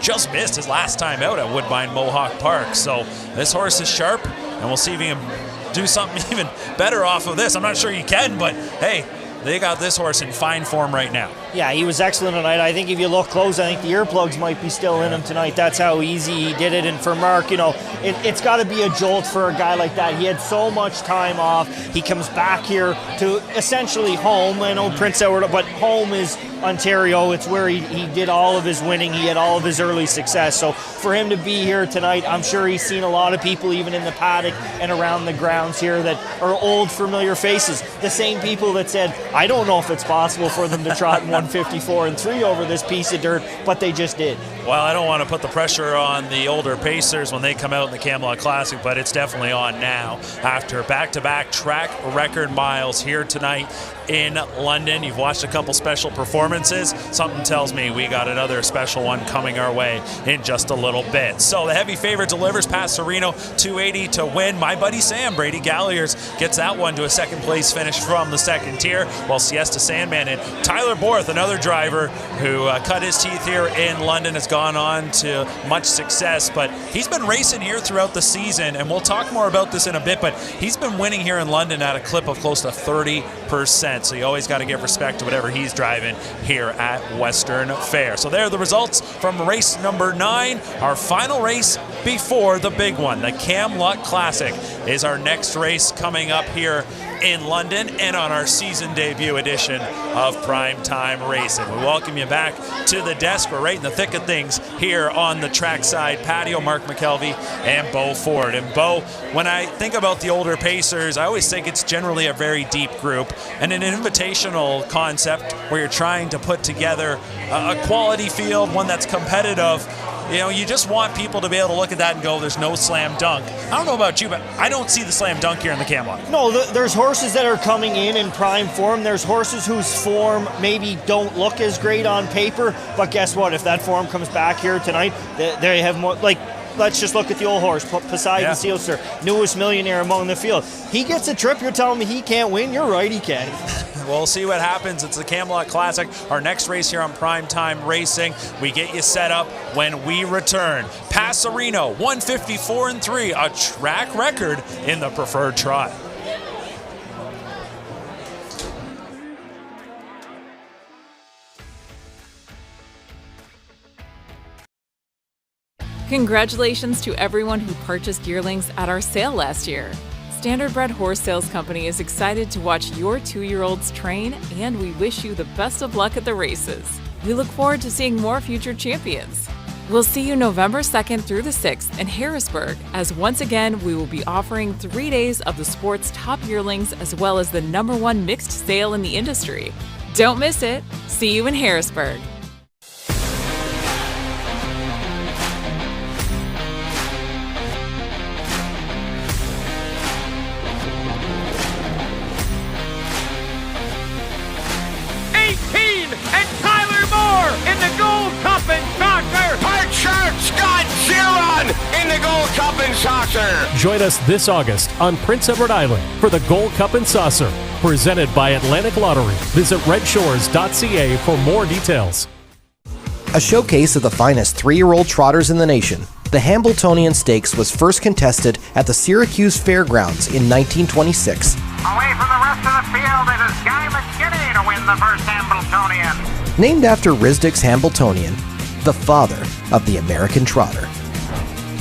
S1: just missed his last time out at Woodbine Mohawk Park. So this horse is sharp, and we'll see if he can do something even better off of this. I'm not sure you can, but hey, they got this horse in fine form right now.
S2: Yeah, he was excellent tonight. I think if you look close, I think the earplugs might be still in him tonight. That's how easy he did it. And for Mark, it's got to be a jolt for a guy like that. He had so much time off. He comes back here to essentially home. I know Prince Edward, but home is Ontario. It's where he did all of his winning. He had all of his early success. So for him to be here tonight, I'm sure he's seen a lot of people even in the paddock and around the grounds here that are old, familiar faces. The same people that said, I don't know if it's possible for them to trot in 154.3 over this piece of dirt, but they just did.
S1: Well, I don't want to put the pressure on the older pacers when they come out in the Camluck Classic, but it's definitely on now after back-to-back track record miles here tonight in London. You've watched a couple special performances. Something tells me we got another special one coming our way in just a little bit. So the heavy favorite delivers. Passerino 280 to win. My buddy Sam, Brady Galliers, gets that one to a second place finish from the second tier, while Siesta Sandman and Tyler Borth, another driver who cut his teeth here in London, has gone on to much success, but he's been racing here throughout the season, and we'll talk more about this in a bit, but he's been winning here in London at a clip of close to 30%, so you always got to give respect to whatever he's driving here at Western Fair. So there are the results from race number 9, our final race before the big one. The Camluck Classic is our next race coming up here in London and on our season debut edition of PrimeTime Racing. We welcome you back to the desk. We're right in the thick of things here on the trackside patio. Mark McKelvey and Bo Ford. And Bo, when I think about the older pacers, I always think it's generally a very deep group and an invitational concept where you're trying to put together a quality field, one that's competitive. You just want people to be able to look at that and go, there's no slam dunk. I don't know about you, but I don't see the slam dunk here in the Camluck.
S2: No, there's horses that are coming in prime form. There's horses whose form maybe don't look as great on paper, but guess what? If that form comes back here tonight, they have more, let's just look at the old horse, Poseidon Sealster, newest millionaire among the field. He gets a trip. You're telling me he can't win? You're right, he can.
S1: We'll see what happens. It's the Camluck Classic, our next race here on PrimeTime Racing. We get you set up when we return. Passerino, 154.3, a track record in the preferred trot.
S11: Congratulations to everyone who purchased yearlings at our sale last year. Standardbred Horse Sales Company is excited to watch your 2-year-olds train, and we wish you the best of luck at the races. We look forward to seeing more future champions. We'll see you November 2nd through the 6th in Harrisburg, as once again we will be offering 3 days of the sport's top yearlings as well as the #1 mixed sale in the industry. Don't miss it. See you in Harrisburg.
S10: And Tyler Moore in the Gold Cup and Saucer.
S12: Hard Shark Scott Giron in the Gold Cup and Saucer.
S7: Join us this August on Prince Edward Island for the Gold Cup and Saucer, presented by Atlantic Lottery. Visit redshores.ca for more details.
S13: A showcase of the finest 3-year-old trotters in the nation, the Hambletonian Stakes was first contested at the Syracuse Fairgrounds in 1926.
S12: Away from the rest of the field, it is Guy McKinney to win the first Hambletonian.
S13: Named after Risdick's Hambletonian, the father of the American trotter.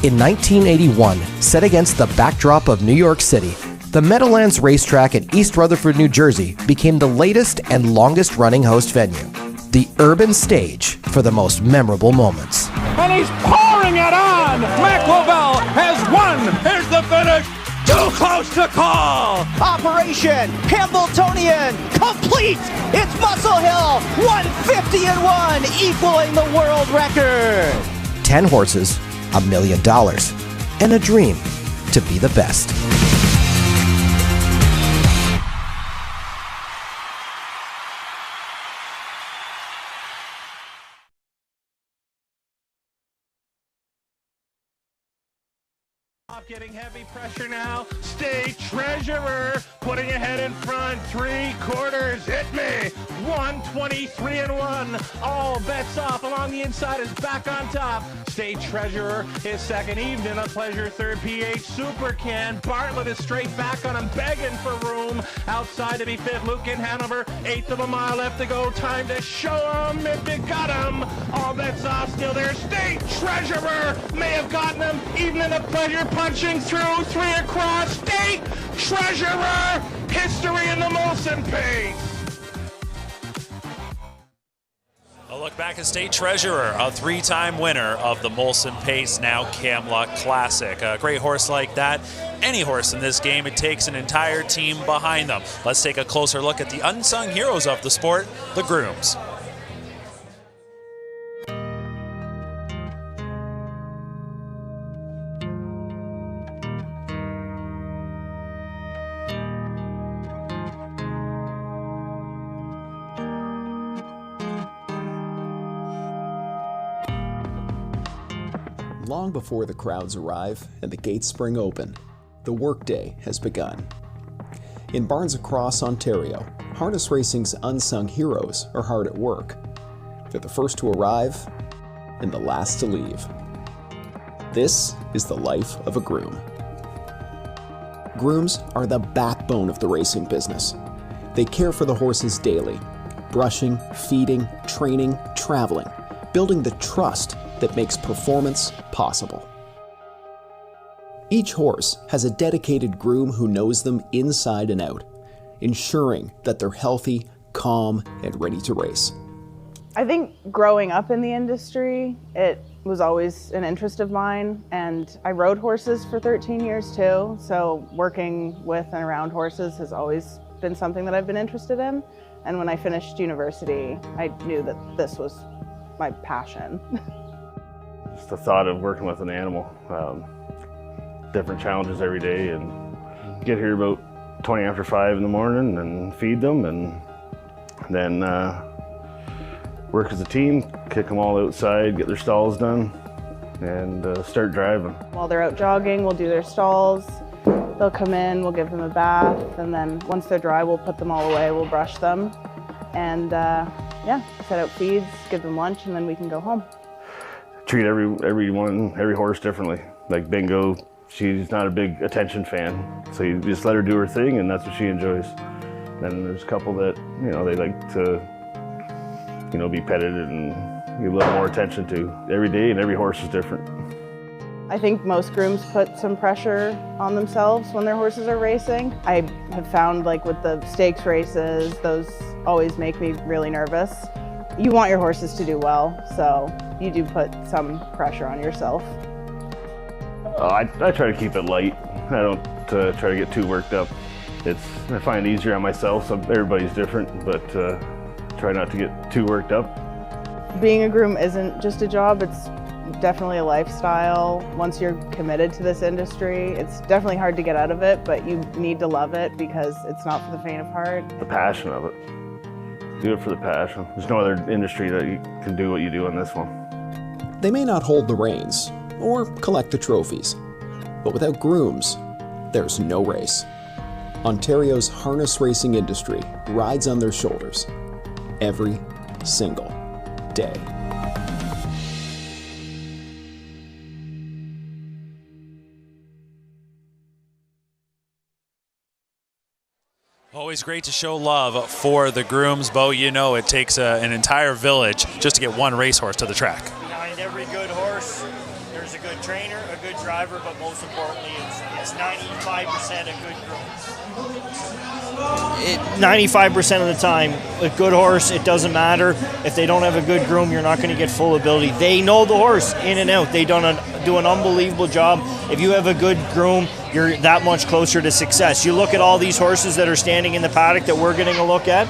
S13: In 1981, set against the backdrop of New York City, the Meadowlands Racetrack in East Rutherford, New Jersey became the latest and longest running host venue, the urban stage for the most memorable moments.
S10: And he's pouring it on. Mac Lovell has won. Here's the finish. Too close to call.
S14: Operation Hambletonian complete. It's Muscle Hill 150-1, equaling the world record.
S13: 10 horses, $1 million, and a dream to be the best.
S3: Getting heavy pressure now. State Treasurer putting ahead in front. 3/4. Hit me. 123-1. All bets off. Along the inside is back on top. State Treasurer is second. Evening a pleasure third. PH Super Can. Bartlett is straight back on him, begging for room. Outside to be fifth. Luke in Hanover. 1/8 of a mile left to go. Time to show him if you got him. All bets off. Still there. State Treasurer may have gotten him. Evening a pleasure punching through. 3 across. State Treasurer. History in the Molson pace.
S1: A look back at State Treasurer, a 3-time winner of the Molson Pace, now Camluck Classic. A great horse like that, any horse in this game, it takes an entire team behind them. Let's take a closer look at the unsung heroes of the sport, the grooms.
S6: Long before the crowds arrive and the gates spring open, the workday has begun. In Barnes Across, Ontario, harness racing's unsung heroes are hard at work. They're the first to arrive and the last to leave. This is the life of a groom. Grooms are the backbone of the racing business. They care for the horses daily, brushing, feeding, training, traveling, building the trust that makes performance possible. Each horse has a dedicated groom who knows them inside and out, ensuring that they're healthy, calm, and ready to race.
S15: I think growing up in the industry, it was always an interest of mine, and I rode horses for 13 years too, so working with and around horses has always been something that I've been interested in. And when I finished university, I knew that this was my passion.
S16: Just the thought of working with an animal, different challenges every day, and get here about 20 after 5 in the morning and feed them, and then work as a team, kick them all outside, get their stalls done, and start driving.
S15: While they're out jogging, we'll do their stalls. They'll come in, we'll give them a bath, and then once they're dry, we'll put them all away, we'll brush them, and set out feeds, give them lunch, and then we can go home.
S16: Treat every horse differently. Like Bingo, she's not a big attention fan, so you just let her do her thing, and that's what she enjoys. Then there's a couple that, they like to, be petted and give a little more attention to every day, and every horse is different.
S15: I think most grooms put some pressure on themselves when their horses are racing. I have found, like with the stakes races, those always make me really nervous. You want your horses to do well, so you do put some pressure on yourself.
S16: I try to keep it light. I don't try to get too worked up. I find it easier on myself, so everybody's different, but try not to get too worked up.
S15: Being a groom isn't just a job, it's definitely a lifestyle. Once you're committed to this industry, it's definitely hard to get out of it, but you need to love it because it's not for the faint of heart.
S16: The passion of it. Do it for the passion. There's no other industry that you can do what you do in this one.
S6: They may not hold the reins or collect the trophies, but without grooms, there's no race. Ontario's harness racing industry rides on their shoulders every single day.
S1: Always great to show love for the grooms, Bo. You know it takes an entire village just to get one racehorse to the track.
S2: Behind every good horse, there's a good trainer, a good driver, but most importantly, it's 95% of good grooms. 95% of the time, a good horse, it doesn't matter. If they don't have a good groom, you're not going to get full ability. They know the horse in and out. They do an unbelievable job. If you have a good groom, you're that much closer to success. You look at all these horses that are standing in the paddock that we're getting a look at,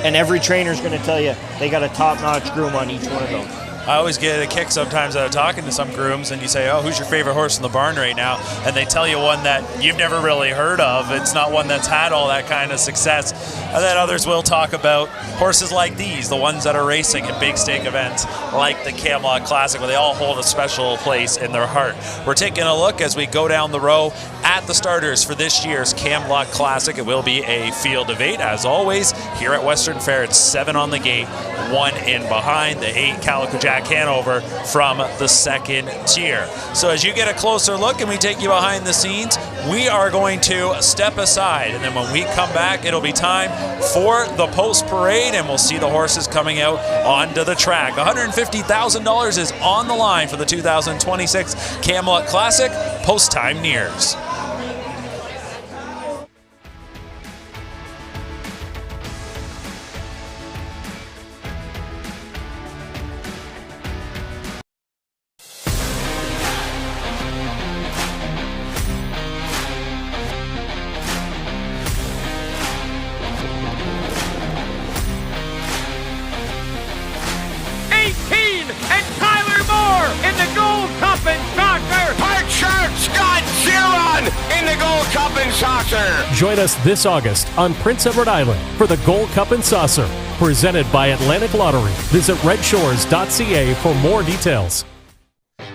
S2: and every trainer's going to tell you they got a top-notch groom on each one of them.
S1: I always get a kick sometimes out of talking to some grooms, and you say, oh, who's your favorite horse in the barn right now? And they tell you one that you've never really heard of. It's not one that's had all that kind of success. And then others will talk about horses like these, the ones that are racing at big stake events like the Camluck Classic, where they all hold a special place in their heart. We're taking a look as we go down the row at the starters for this year's Camluck Classic. It will be a field of 8, as always. Here at Western Fair, it's 7 on the gate, 1 in behind. The 8 Calico Jack Hanover from the second tier. So as you get a closer look and we take you behind the scenes, we are going to step aside, and then when we come back, it'll be time for the post parade, and we'll see the horses coming out onto the track. $150,000 is on the line for the 2026 Camluck Classic. Post time nears.
S7: Join us this August on Prince Edward Island for the Gold Cup and Saucer, presented by Atlantic Lottery. Visit redshores.ca for more details.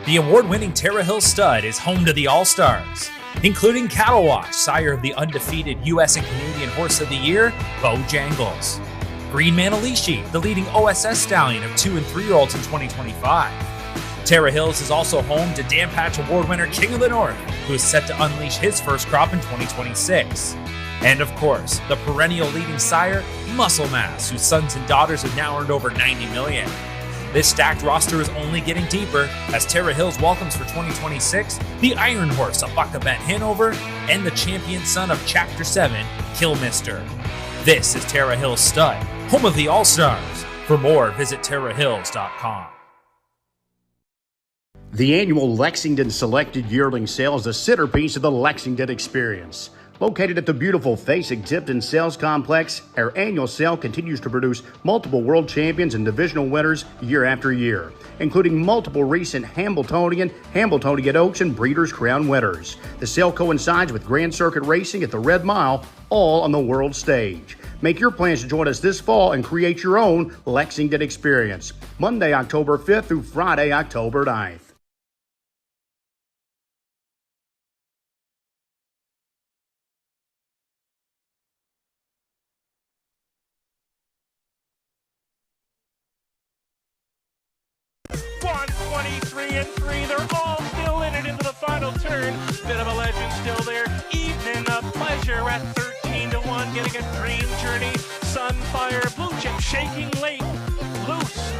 S8: The award-winning Terra Hill Stud is home to the All-Stars, including Cattle Wash, sire of the undefeated U.S. and Canadian Horse of the Year, Bojangles. Green Manalishi, the leading OSS stallion of 2- and 3-year-olds in 2025. Terra Hills is also home to Dan Patch Award winner King of the North, who is set to unleash his first crop in 2026. And of course, the perennial leading sire, Muscle Mass, whose sons and daughters have now earned over $90 million. This stacked roster is only getting deeper as Terra Hills welcomes for 2026 the Iron Horse of Buckabent Hanover and the champion son of Chapter 7, Killmister. This is Terra Hills Stud, home of the All-Stars. For more, visit terrahills.com.
S9: The annual Lexington Selected Yearling Sale is the centerpiece of the Lexington experience. Located at the beautiful Face Exhibit Sales Complex, our annual sale continues to produce multiple world champions and divisional winners year after year, including multiple recent Hambletonian Oaks, and Breeders' Crown winners. The sale coincides with Grand Circuit Racing at the Red Mile, all on the world stage. Make your plans to join us this fall and create your own Lexington experience. Monday, October 5th through Friday, October 9th.
S10: And 3, they're all still in it into the final turn. Bit of a legend still there. Evening of Pleasure at 13-1, getting a dream journey. Sunfire, Blue Chip shaking late. Loose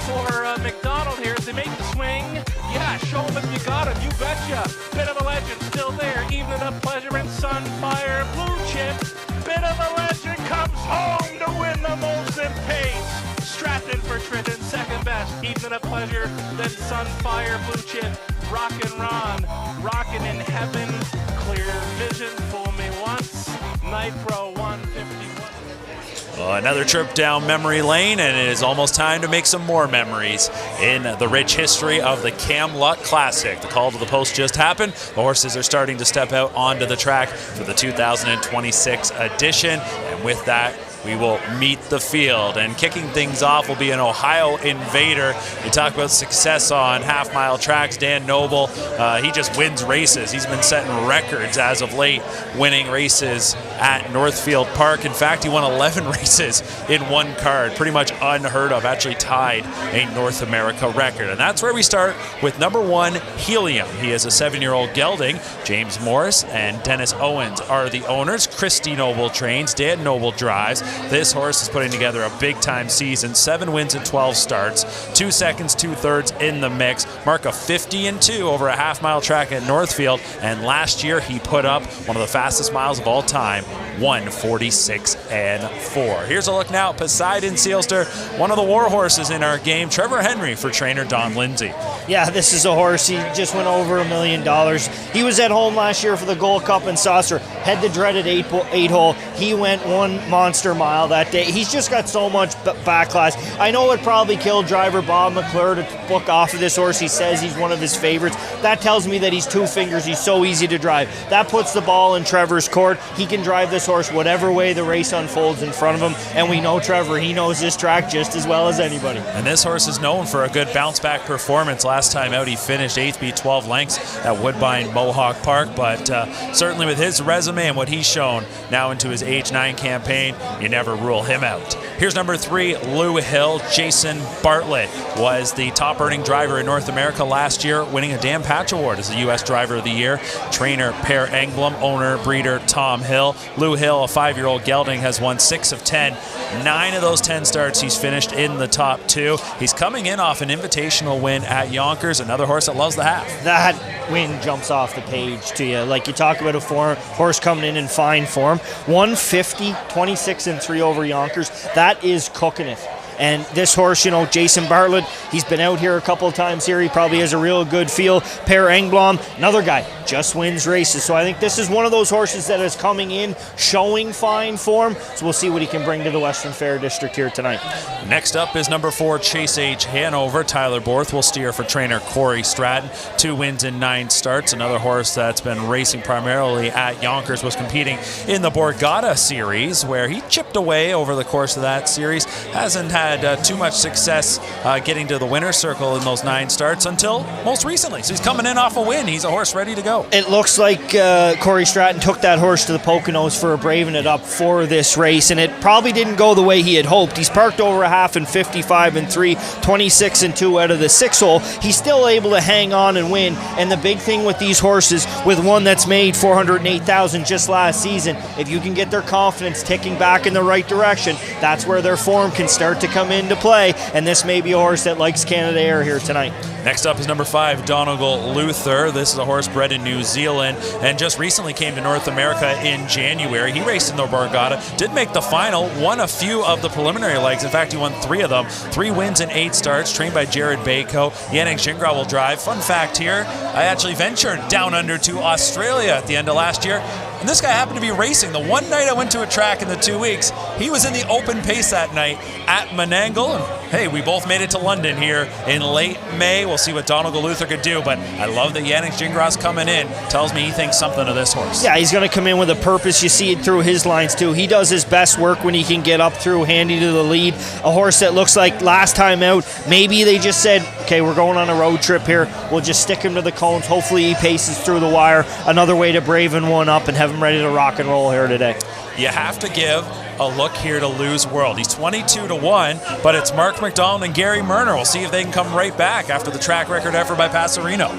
S10: for McDonald here as they make the swing. Yeah, show him if you got him, you betcha. Bit of a legend still there. Evening of Pleasure and Sunfire, Blue Chip. Bit of a legend comes home to win the Molson Pace. Strapped in for Trenton, second best. Evening of Pleasure, then Sunfire, Blue Chip, Rockin' Ron, Rockin' in Heaven, Clear Vision, Fool Me Once, Night Pro 151.
S1: Another trip down memory lane, and it is almost time to make some more memories in the rich history of the Camluck Classic. The call to the post just happened. The horses are starting to step out onto the track for the 2026 edition, and with that, we will meet the field. And kicking things off will be an Ohio Invader. You talk about success on half-mile tracks. Dan Noble, he just wins races. He's been setting records as of late, winning races at Northfield Park. In fact, he won 11 races in one card, pretty much unheard of, actually tied a North America record. And that's where we start with number 1, Helium. He is a 7-year-old gelding. James Morris and Dennis Owens are the owners. Christy Noble trains, Dan Noble drives. This horse is putting together a big-time season. 7 wins and 12 starts. 2 seconds, 2 thirds in the mix. Mark a 50-2 over a half-mile track at Northfield. And last year, he put up one of the fastest miles of all time, 1:46.4. Here's a look now at Poseidon Sealster, one of the war horses in our game. Trevor Henry for trainer Don Lindsay.
S2: Yeah, this is a horse. He just went over $1 million. He was at home last year for the Gold Cup and Saucer. Had the dreaded 8-hole. He went one monster mile that day. He's just got so much backlash. I know it probably killed driver Bob McClure to book off of this horse. He says he's one of his favorites. That tells me that he's 2 fingers. He's so easy to drive. That puts the ball in Trevor's court. He can drive this horse whatever way the race unfolds in front of him. And we know Trevor, he knows this track just as well as anybody.
S1: And this horse is known for a good bounce-back performance. Last time out, he finished 8th, beat 12 lengths at Woodbine Mohawk Park. But certainly with his resume and what he's shown now into his age 9 campaign, you never rule him out. Here's number 3, Lou Hill. Jason Bartlett was the top earning driver in North America last year, winning a Dan Patch Award as the U.S. Driver of the Year. Trainer Per Engblom, owner breeder Tom Hill. Lou Hill, a 5-year-old gelding, has won 6 of 10. 9 of those 10 starts, he's finished in the top 2. He's coming in off an invitational win at Yonkers, another horse that loves the half.
S2: That win jumps off the page to you. Like you talk about a horse coming in fine form. 150, 26-3 over Yonkers. That is cooking it. And this horse, you know, Jason Bartlett, he's been out here a couple of times here. He probably has a real good feel. Per Engblom, another guy, just wins races. So I think this is one of those horses that is coming in, showing fine form. So we'll see what he can bring to the Western Fair District here tonight.
S1: Next up is number 4, Chase H. Hanover. Tyler Borth will steer for trainer Corey Stratton. 2 wins in 9 starts. Another horse that's been racing primarily at Yonkers, was competing in the Borgata Series, where he chipped away over the course of that series. Hasn't had too much success getting to the winner's circle in those 9 starts until most recently. So he's coming in off a win. He's a horse ready to go.
S2: It looks like Corey Stratton took that horse to the Poconos for braving it up for this race, and it probably didn't go the way he had hoped. He's parked over a half in 55-3, 26-2 out of the 6-hole. He's still able to hang on and win, and the big thing with these horses, with one that's made $408,000 just last season, if you can get their confidence ticking back in the right direction, that's where their form can start to come into play, and this may be a horse that likes Canada Air here tonight.
S1: Next up is number 5, Donegal Luther. This is a horse bred in New Zealand and just recently came to North America in January. He raced in the Borgata, did make the final, won a few of the preliminary legs. In fact, he won 3 of them. 3 wins in 8 starts, trained by Jared Bayco. Yannick Gingras will drive. Fun fact here, I actually ventured down under to Australia at the end of last year, and this guy happened to be racing. The one night I went to a track in the 2 weeks, he was in the open pace that night at Menangle. And hey, we both made it to London here in late May. We'll see what Donegal Luther could do, but I love that Yannick Gingras coming in. Tells me he thinks something of this horse.
S2: Yeah, he's going to come in with a purpose. You see it through his lines too. He does his best work when he can get up through handy to the lead. A horse that looks like last time out, maybe they just said, okay, we're going on a road trip here. We'll just stick him to the cones. Hopefully he paces through the wire. Another way to braven one up and have him ready to rock and roll here today.
S1: You have to give a look here to Lou's World. He's 22-1, but it's Mark McDonald and Gary Murner. We'll see if they can come right back after the track record effort by Passerino.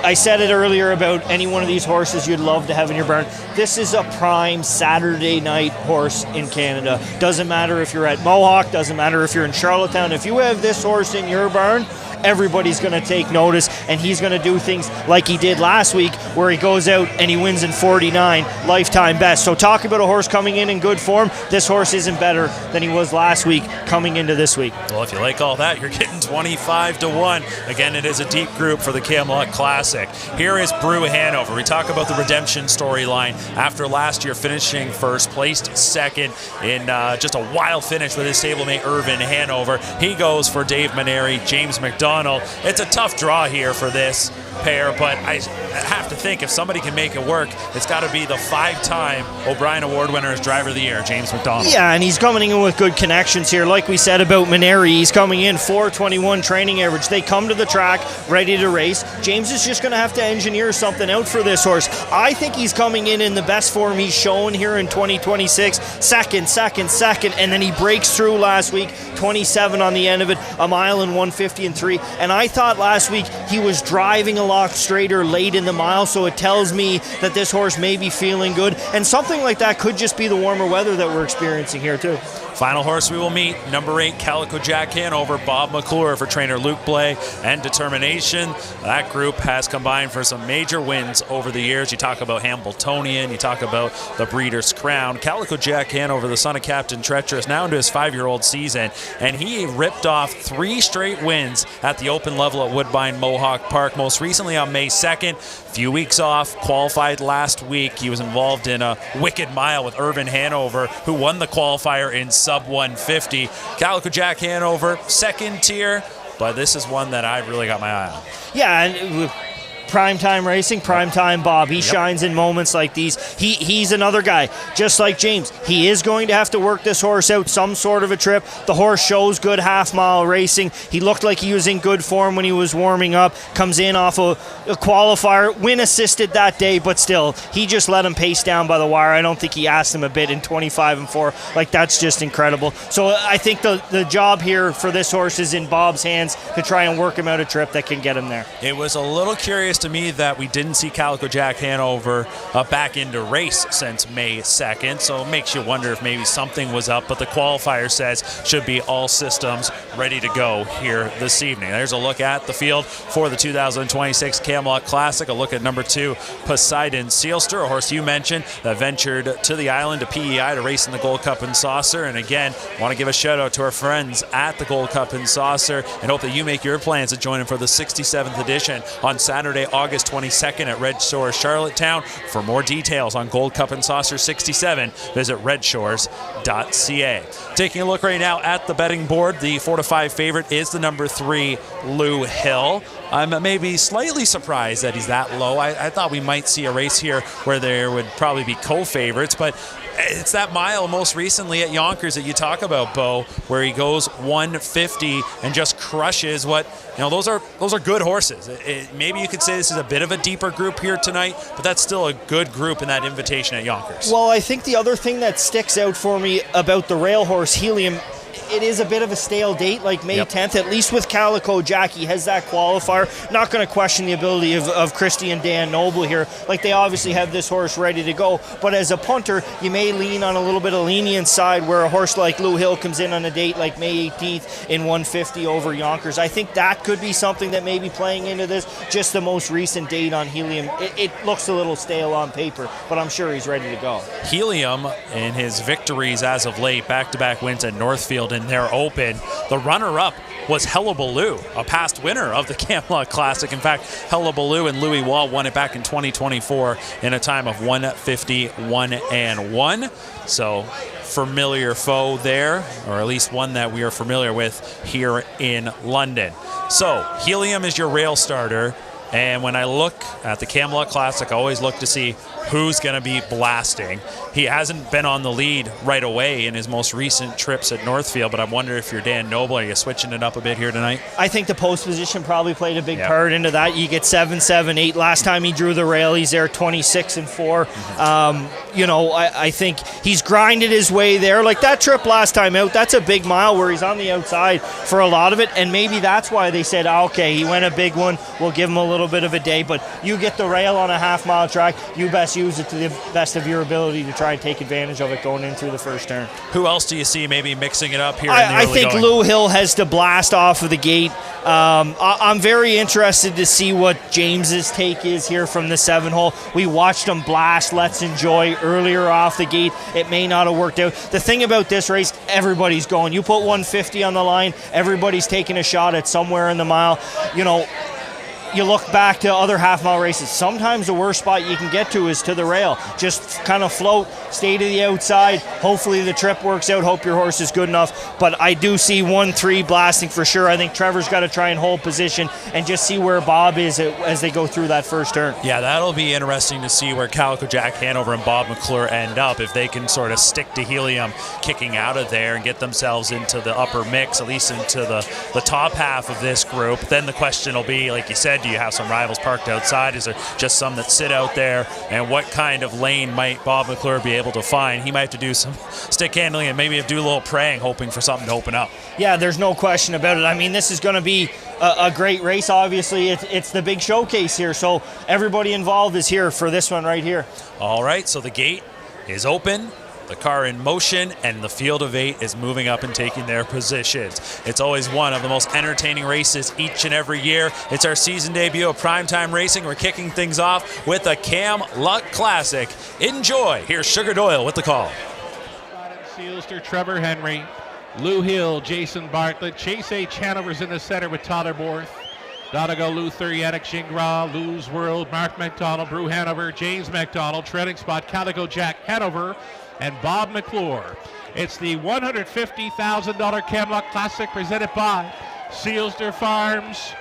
S2: I said it earlier about any one of these horses you'd love to have in your barn. This is a prime Saturday night horse in Canada. Doesn't matter if you're at Mohawk, doesn't matter if you're in Charlottetown. If you have this horse in your barn, everybody's going to take notice, and he's going to do things like he did last week where he goes out and he wins in 49, lifetime best. So talk about a horse coming in good form. This horse isn't better than he was last week coming into this week.
S1: Well, if you like all that, you're getting 25-1. Again, it is a deep group for the Camluck Classic. Here is Brew Hanover. We talk about the redemption storyline after last year finishing first, placed second in just a wild finish with his stablemate Irvin Hanover. He goes for Dave Maneri, James McDonald. It's a tough draw here for this pair, but I have to think if somebody can make it work, it's got to be the 5-time O'Brien Award winner as Driver of the Year, James McDonald.
S2: Yeah, and he's coming in with good connections here. Like we said about Maneri, he's coming in 421 training average. They come to the track ready to race. James is just going to have to engineer something out for this horse. I think he's coming in the best form he's shown here in 2026. Second, and then he breaks through last week, 27 on the end of it, a mile in 150 and 3. And I thought last week he was driving a lot straighter late in the mile, so it tells me that this horse may be feeling good. And something like that could just be the warmer weather that we're experiencing here too.
S1: Final horse we will meet, number 8, Calico Jack Hanover, Bob McClure for trainer Luke Blais, and Determination. That group has combined for some major wins over the years. You talk about Hambletonian, you talk about the Breeders' Crown. Calico Jack Hanover, the son of Captain Treacherous, now into his 5-year-old season, and he ripped off 3 straight wins at the open level at Woodbine Mohawk Park, most recently on May 2nd. Few weeks off, qualified last week. He was involved in a wicked mile with Irvin Hanover, who won the qualifier in sub 150. Calico Jack Hanover, second tier, but this is one that I've really got my eye on.
S2: Yeah, and PrimeTime racing, PrimeTime Bob. He shines in moments like these. He's another guy, just like James. He is going to have to work this horse out some sort of a trip. The horse shows good half-mile racing. He looked like he was in good form when he was warming up. Comes in off a qualifier, win assisted that day, but still, he just let him pace down by the wire. I don't think he asked him a bit in 25 and 4. Like, that's just incredible. So I think the job here for this horse is in Bob's hands to try and work him out a trip that can get him there.
S1: It was a little curious to me that we didn't see Calico Jack Hanover back into race since May 2nd, so it makes you wonder if maybe something was up, but the qualifier says should be all systems ready to go here this evening. There's a look at the field for the 2026 Camluck Classic, a look at number 2, Poseidon Sealster, a horse you mentioned that ventured to the island to PEI to race in the Gold Cup and Saucer, and again, want to give a shout out to our friends at the Gold Cup and Saucer and hope that you make your plans to join them for the 67th edition on Saturday, August 22nd at Red Shores, Charlottetown. For more details on Gold Cup and Saucer 67, visit redshores.ca. Taking a look right now at the betting board, the 4-5 favorite is the number 3, Lou Hill. I'm maybe slightly surprised that he's that low. I thought we might see a race here where there would probably be co-favorites, but it's that mile most recently at Yonkers that you talk about, Bo, where he goes 150 and just crushes what, those are good horses. Maybe you could say this is a bit of a deeper group here tonight, but that's still a good group in that invitation at Yonkers.
S2: Well, I think the other thing that sticks out for me about the rail horse Helium, it is a bit of a stale date, like May 10th, at least with Calico Jack. He has that qualifier. Not going to question the ability of Christy and Dan Noble here. Like, they obviously have this horse ready to go. But as a punter, you may lean on a little bit of lenient side where a horse like Lou Hill comes in on a date like May 18th in 150 over Yonkers. I think that could be something that may be playing into this. Just the most recent date on Helium. It looks a little stale on paper, but I'm sure he's ready to go.
S1: Helium, in his victories as of late, back-to-back wins at Northfield in their Open. The runner-up was Hullabaloo, a past winner of the Camluck Classic. In fact, Hullabaloo and Louis Wall won it back in 2024 in a time of 151-1. So, familiar foe there, or at least one that we are familiar with here in London. So, Helium is your rail starter. And when I look at the Camluck Classic, I always look to see who's going to be blasting. He hasn't been on the lead right away in his most recent trips at Northfield, but I wonder if you're Dan Noble, are you switching it up a bit here tonight?
S2: I think the post position probably played a big part into that. You get 7, 7, 8. Last time he drew the rail, he's there 26 and 4. I think he's grinded his way there. Like that trip last time out, that's a big mile where he's on the outside for a lot of it, and maybe that's why they said, okay, he went a big one, we'll give him a little little bit of a day, but you get the rail on a half-mile track, you best use it to the best of your ability to try and take advantage of it going in through the first turn.
S1: Who else do you see maybe mixing it up here?
S2: I think Lou Hill has to blast off of the gate. I'm very interested to see what James's take is here from the 7-hole. We watched him blast Let's Enjoy earlier off the gate. It may not have worked out. The thing about this race, everybody's going. You put 150 on the line, everybody's taking a shot at somewhere in the mile. You know, you look back to other half-mile races, sometimes the worst spot you can get to is to the rail. Just kind of float, stay to the outside. Hopefully the trip works out. Hope your horse is good enough. But I do see 1-3 blasting for sure. I think Trevor's got to try and hold position and just see where Bob is as they go through that first turn.
S1: Yeah, that'll be interesting to see where Calico Jack Hanover and Bob McClure end up, if they can sort of stick to Helium kicking out of there and get themselves into the upper mix, at least into the top half of this group. Then the question will be, like you said, do you have some rivals parked outside? Is there just some that sit out there? And what kind of lane might Bob McClure be able to find? He might have to do some stick handling and maybe do a little praying, hoping for something to open up.
S2: Yeah, there's no question about it. I mean, this is going to be a great race. Obviously, it's the big showcase here, so everybody involved is here for this one right here.
S1: All right, so the gate is open, the car in motion, and the field of 8 is moving up and taking their positions. It's always one of the most entertaining races each and every year. It's our season debut of Primetime Racing. We're kicking things off with a Camluck Classic. Enjoy. Here's Sugar Doyle with the call.
S3: Sealster, Trevor Henry, Lou Hill, Jason Bartlett, Chase H. Hanover's in the center with Tyler Borth, Donegal Luther, Yannick Gingras, Lou's World, Mark McDonald, Brew Hanover, James McDonald, treading spot Calico Jack Hanover, and Bob McClure. It's the $150,000 Camluck Classic presented by Sealster Farms.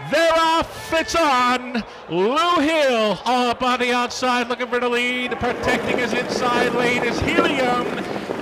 S3: They're off, it's on. Lou Hill all up on the outside looking for the lead. Protecting his inside lane is Helium.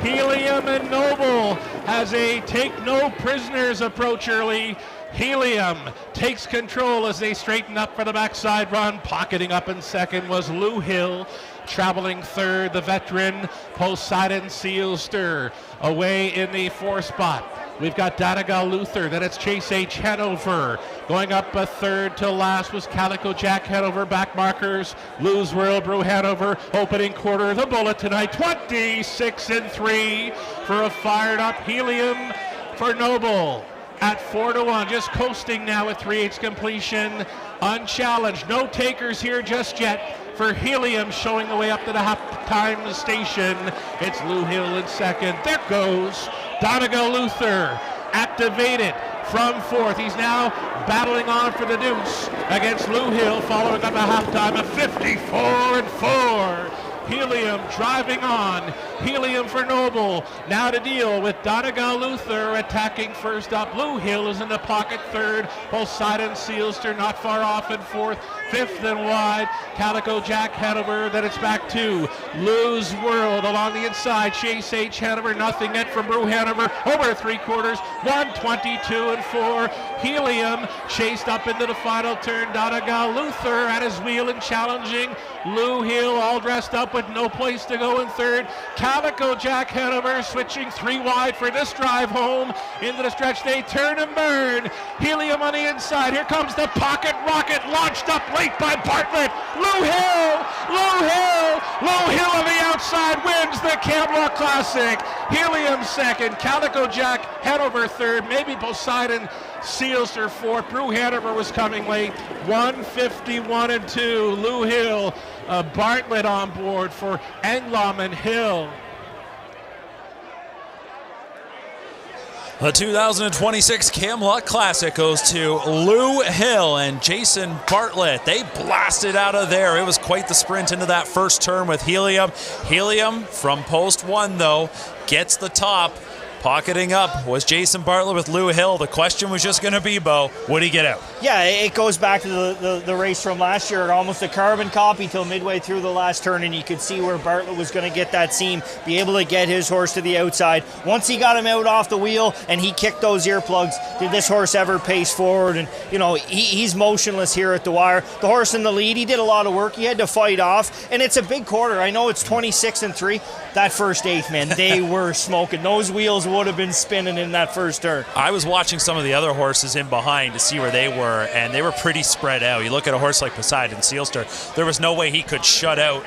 S3: Helium and Noble has a take no prisoners approach early. Helium takes control as they straighten up for the backside run. Pocketing up in second was Lou Hill. Traveling third, the veteran Poseidon Sealster. Away in the 4th spot, we've got Donegal Luther. Then it's Chase H. Hanover. Going up a third to last was Calico Jack Hanover. Back markers, Lou's World, Brew Hanover. Opening quarter, the bullet tonight, 26-3 for a fired up Helium for Noble. At 4-1, just coasting now at 3/8 completion, unchallenged. No takers here just yet for Helium, showing the way up to the halftime station. It's Lou Hill in second. There goes Donegal Luther, activated from 4th. He's now battling on for the deuce against Lou Hill, following up a halftime of 54-4. Helium driving on. Helium for Noble. Now to deal with Donegal Luther attacking first up. Lou Hill is in the pocket third. Poseidon Sealster not far off in 4th. 5th and wide. Calico Jack Hanover. Then it's back to Lou's World along the inside. Chase H. Hanover. Nothing yet from Brew Hanover. Over 3/4. 122-4. Helium chased up into the final turn. Donegal Luther at his wheel and challenging Lou Hill, all dressed up with no place to go in third. Calico Jack Hanover switching 3 wide for this drive home into the stretch. They turn and burn. Helium on the inside. Here comes the pocket rocket, launched up late by Bartlett. Lou Hill, Lou Hill, Lou Hill on the outside wins the Camluck Classic. Helium second, Calico Jack Hanover third, maybe Poseidon Sealster fourth. Brew Hanover was coming late. 151-2. Lou Hill, Bartlett on board for Englom and Hill.
S1: The 2026 Camluck Classic goes to Lou Hill and Jason Bartlett. They blasted out of there. It was quite the sprint into that first turn with Helium. Helium from post 1, though, gets the top. Pocketing up was Jason Bartlett with Lou Hill. The question was just going to be, Bo, would he get out?
S2: Yeah, it goes back to the race from last year, almost a carbon copy till midway through the last turn, and you could see where Bartlett was going to get that seam, be able to get his horse to the outside. Once he got him out off the wheel and he kicked those earplugs, did this horse ever pace forward? And, you know, he's motionless here at the wire. The horse in the lead, he did a lot of work. He had to fight off, and it's a big quarter. I know it's 26-3. That first 8th, man, they were smoking. Those wheels would have been spinning in that first turn.
S1: I was watching some of the other horses in behind to see where they were, and they were pretty spread out. You look at a horse like Poseidon Sealster, there was no way he could shut out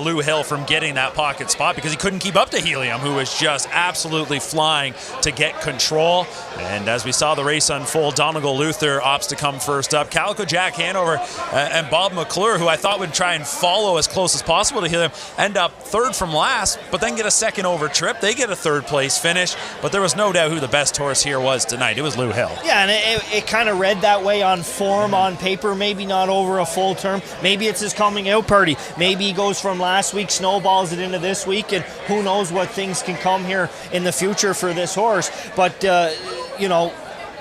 S1: Lou Hill from getting that pocket spot because he couldn't keep up to Helium, who was just absolutely flying to get control. And as we saw the race unfold, Donegal Luther opts to come first up. Calico Jack Hanover and Bob McClure, who I thought would try and follow as close as possible to Helium, end up third from last, but then get a second over trip. They get a third place finish, but there was no doubt who the best horse here was tonight. It was Lou Hill.
S2: Yeah, and it kind of read that way on form, on paper, maybe not over a full term. Maybe it's his coming out party. Maybe he goes from last week, snowballs it into this week, and who knows what things can come here in the future for this horse. But,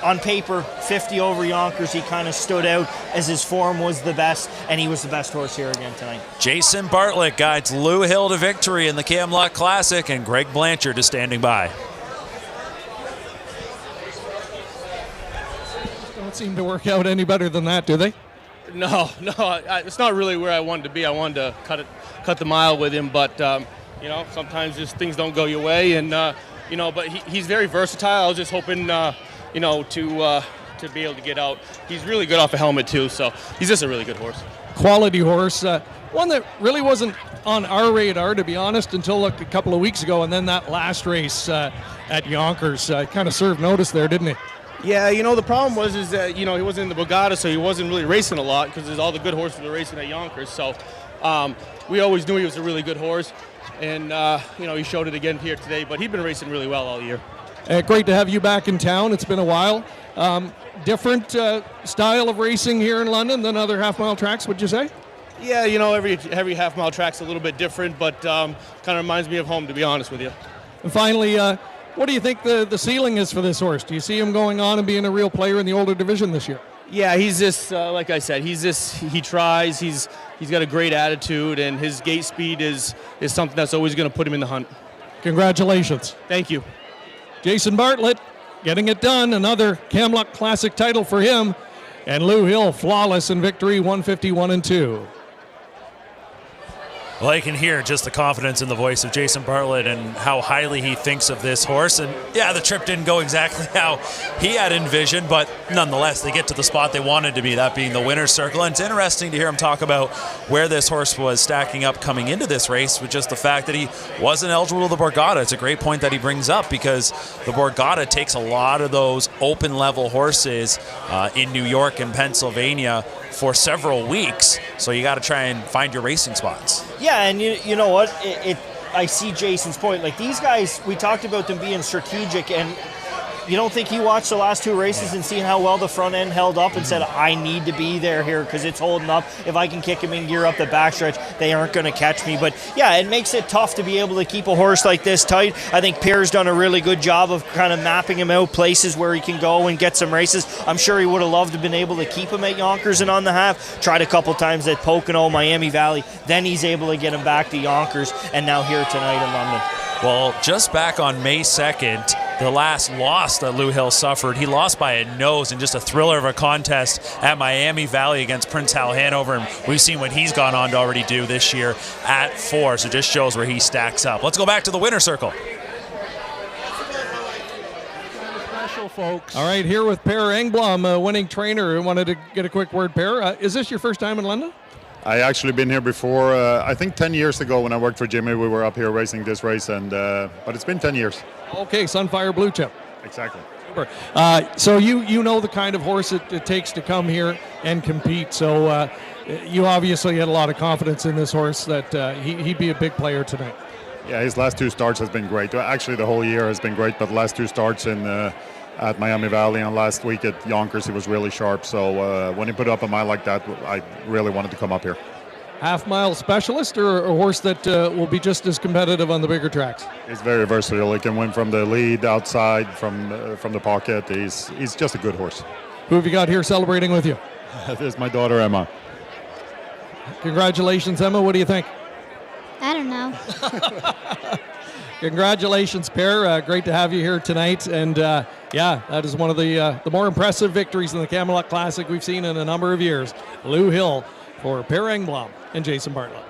S2: on paper, 50 over Yonkers, he kind of stood out as his form was the best, and he was the best horse here again tonight.
S1: Jason Bartlett guides Lou Hill to victory in the Camluck Classic, and Greg Blanchard is standing by.
S4: Don't seem to work out any better than that, do they?
S17: No, it's not really where I wanted to be. I wanted to cut the mile with him, but sometimes just things don't go your way, and but he's very versatile. I was just hoping, to be able to get out. He's really good off a helmet too, so he's just a really good horse.
S4: Quality horse, one that really wasn't on our radar, to be honest, until a couple of weeks ago, and then that last race at Yonkers kind of served notice there, didn't he?
S17: Yeah, the problem was that he wasn't in the Borgata, so he wasn't really racing a lot because all the good horses were racing at Yonkers. So we always knew he was a really good horse, and he showed it again here today. But he'd been racing really well all year.
S4: Great to have you back in town. It's been a while. Different style of racing here in London than other half-mile tracks, would you say?
S17: Yeah, every half-mile track's a little bit different, but kind of reminds me of home, to be honest with you.
S4: And finally, what do you think the ceiling is for this horse? Do you see him going on and being a real player in the older division this year?
S17: Yeah, he's just like I said. He tries. He's got a great attitude, and his gate speed is something that's always going to put him in the hunt.
S4: Congratulations.
S17: Thank you. Jason
S4: Bartlett getting it done. Another Camluck Classic title for him, and Lou Hill flawless in victory, 151-2.
S1: Well, I can hear just the confidence in the voice of Jason Bartlett and how highly he thinks of this horse. And yeah, the trip didn't go exactly how he had envisioned, but nonetheless, they get to the spot they wanted to be, that being the winner's circle. And it's interesting to hear him talk about where this horse was stacking up coming into this race with just the fact that he wasn't eligible to the Borgata. It's a great point that he brings up because the Borgata takes a lot of those open level horses in New York and Pennsylvania for several weeks, so you got to try and find your racing spots.
S2: Yeah, and you know what? I see Jason's point. Like, these guys, we talked about them being strategic, and you don't think he watched the last two races and seen how well the front end held up and said, I need to be there here because it's holding up. If I can kick him in gear up the backstretch, they aren't going to catch me. But yeah, it makes it tough to be able to keep a horse like this tight. I think Pierre's done a really good job of kind of mapping him out, places where he can go and get some races. I'm sure he would have loved to have been able to keep him at Yonkers and on the half. Tried a couple times at Pocono, Miami Valley. Then he's able to get him back to Yonkers, and now here tonight in London.
S1: Well, just back on May 2nd, the last loss that Lou Hill suffered, he lost by a nose in just a thriller of a contest at Miami Valley against Prince Hal Hanover, and we've seen what he's gone on to already do this year at 4, so it just shows where he stacks up. Let's go back to the winner's circle.
S3: Special, folks.
S4: All right, here with Per Engblom, winning trainer. I wanted to get a quick word, Per. Is this your first time in London?
S18: I actually been here before. I think 10 years ago when I worked for Jimmy, we were up here racing this race, and but it's been 10 years.
S4: Okay, Sunfire Blue Chip.
S18: Exactly.
S4: Super. So you know the kind of horse it takes to come here and compete. So you obviously had a lot of confidence in this horse that he'd be a big player tonight.
S18: Yeah, his last two starts has been great. Actually, the whole year has been great, but the last two starts at Miami Valley and last week at Yonkers, he was really sharp. So when he put up a mile like that, I really wanted to come up here.
S4: Half-mile specialist or a horse that will be just as competitive on the bigger tracks?
S18: He's very versatile. He can win from the lead, outside, from the pocket. He's just a good horse.
S4: Who have you got here celebrating with you?
S18: This is my daughter, Emma.
S4: Congratulations, Emma. What do you think?
S19: I don't know.
S4: Congratulations, Per. Great to have you here tonight. And yeah, that is one of the more impressive victories in the Camluck Classic we've seen in a number of years. Lou Hill for Per Engblom and Jason Bartlett.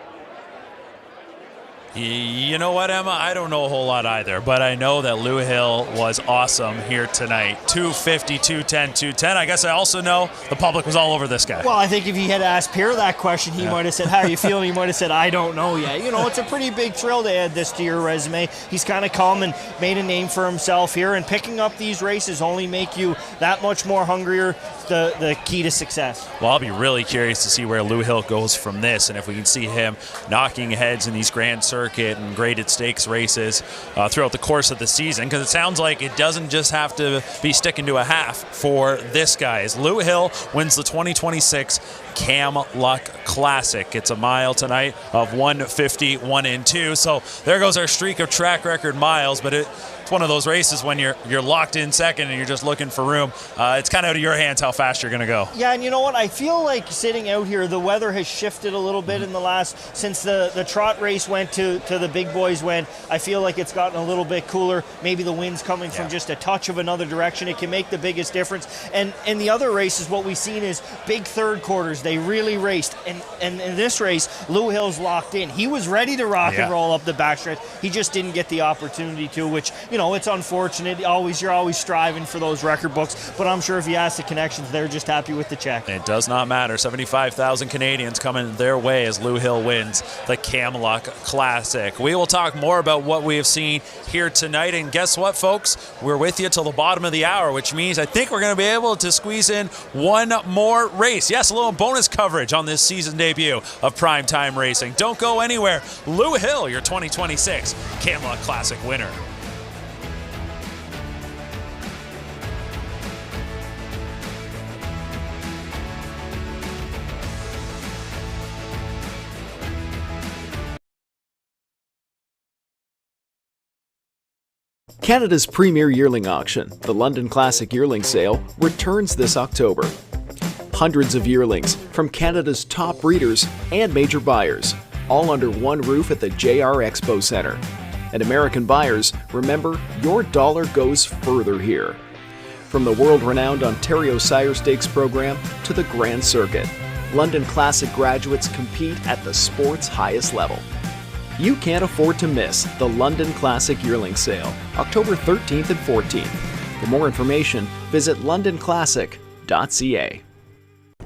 S1: You know what, Emma? I don't know a whole lot either, but I know that Lou Hill was awesome here tonight. 250, 210, 210. I guess I also know the public was all over this guy.
S2: Well, I think if he had asked Pierre that question, he might have said, how are you feeling? He might have said, I don't know yet. You know, it's a pretty big thrill to add this to your resume. He's kind of come and made a name for himself here, and picking up these races only make you that much more hungrier, the key to success.
S1: Well, I'll be really curious to see where Lou Hill goes from this, and if we can see him knocking heads in these Grand Circuit and graded stakes races throughout the course of the season, because it sounds like it doesn't just have to be sticking to a half for this guy. As Lou Hill wins the 2026 Camluck Classic. It's a mile tonight of 1:50, 1 2. So there goes our streak of track record miles, but it's one of those races when you're locked in second and you're just looking for room. It's kind of out of your hands how fast you're going to go.
S2: Yeah, and you know what? I feel like sitting out here, the weather has shifted a little bit in the last, since the trot race went to the big boys went. I feel like it's gotten a little bit cooler. Maybe the wind's coming from just a touch of another direction. It can make the biggest difference. And in the other races, what we've seen is big third quarters. They really raced. And in this race, Lou Hill's locked in. He was ready to rock and roll up the backstretch. He just didn't get the opportunity to, which, you know, it's unfortunate. You're always striving for those record books, but I'm sure if you ask the connections, they're just happy with the check.
S1: It does not matter. 75,000 Canadians coming their way as Lou Hill wins the Camluck Classic. We will talk more about what we have seen here tonight, and guess what, folks? We're with you till the bottom of the hour, which means I think we're going to be able to squeeze in one more race. Yes, a little bonus coverage on this season debut of Primetime Racing. Don't go anywhere. Lou Hill, your 2026 Camluck Classic winner.
S6: Canada's premier yearling auction, the London Classic Yearling Sale, returns this October. Hundreds of yearlings from Canada's top breeders and major buyers, all under one roof at the JR Expo Centre. And American buyers, remember, your dollar goes further here. From the world-renowned Ontario Sire Stakes program to the Grand Circuit, London Classic graduates compete at the sport's highest level. You can't afford to miss the London Classic Yearling Sale, October 13th and 14th. For more information, visit londonclassic.ca.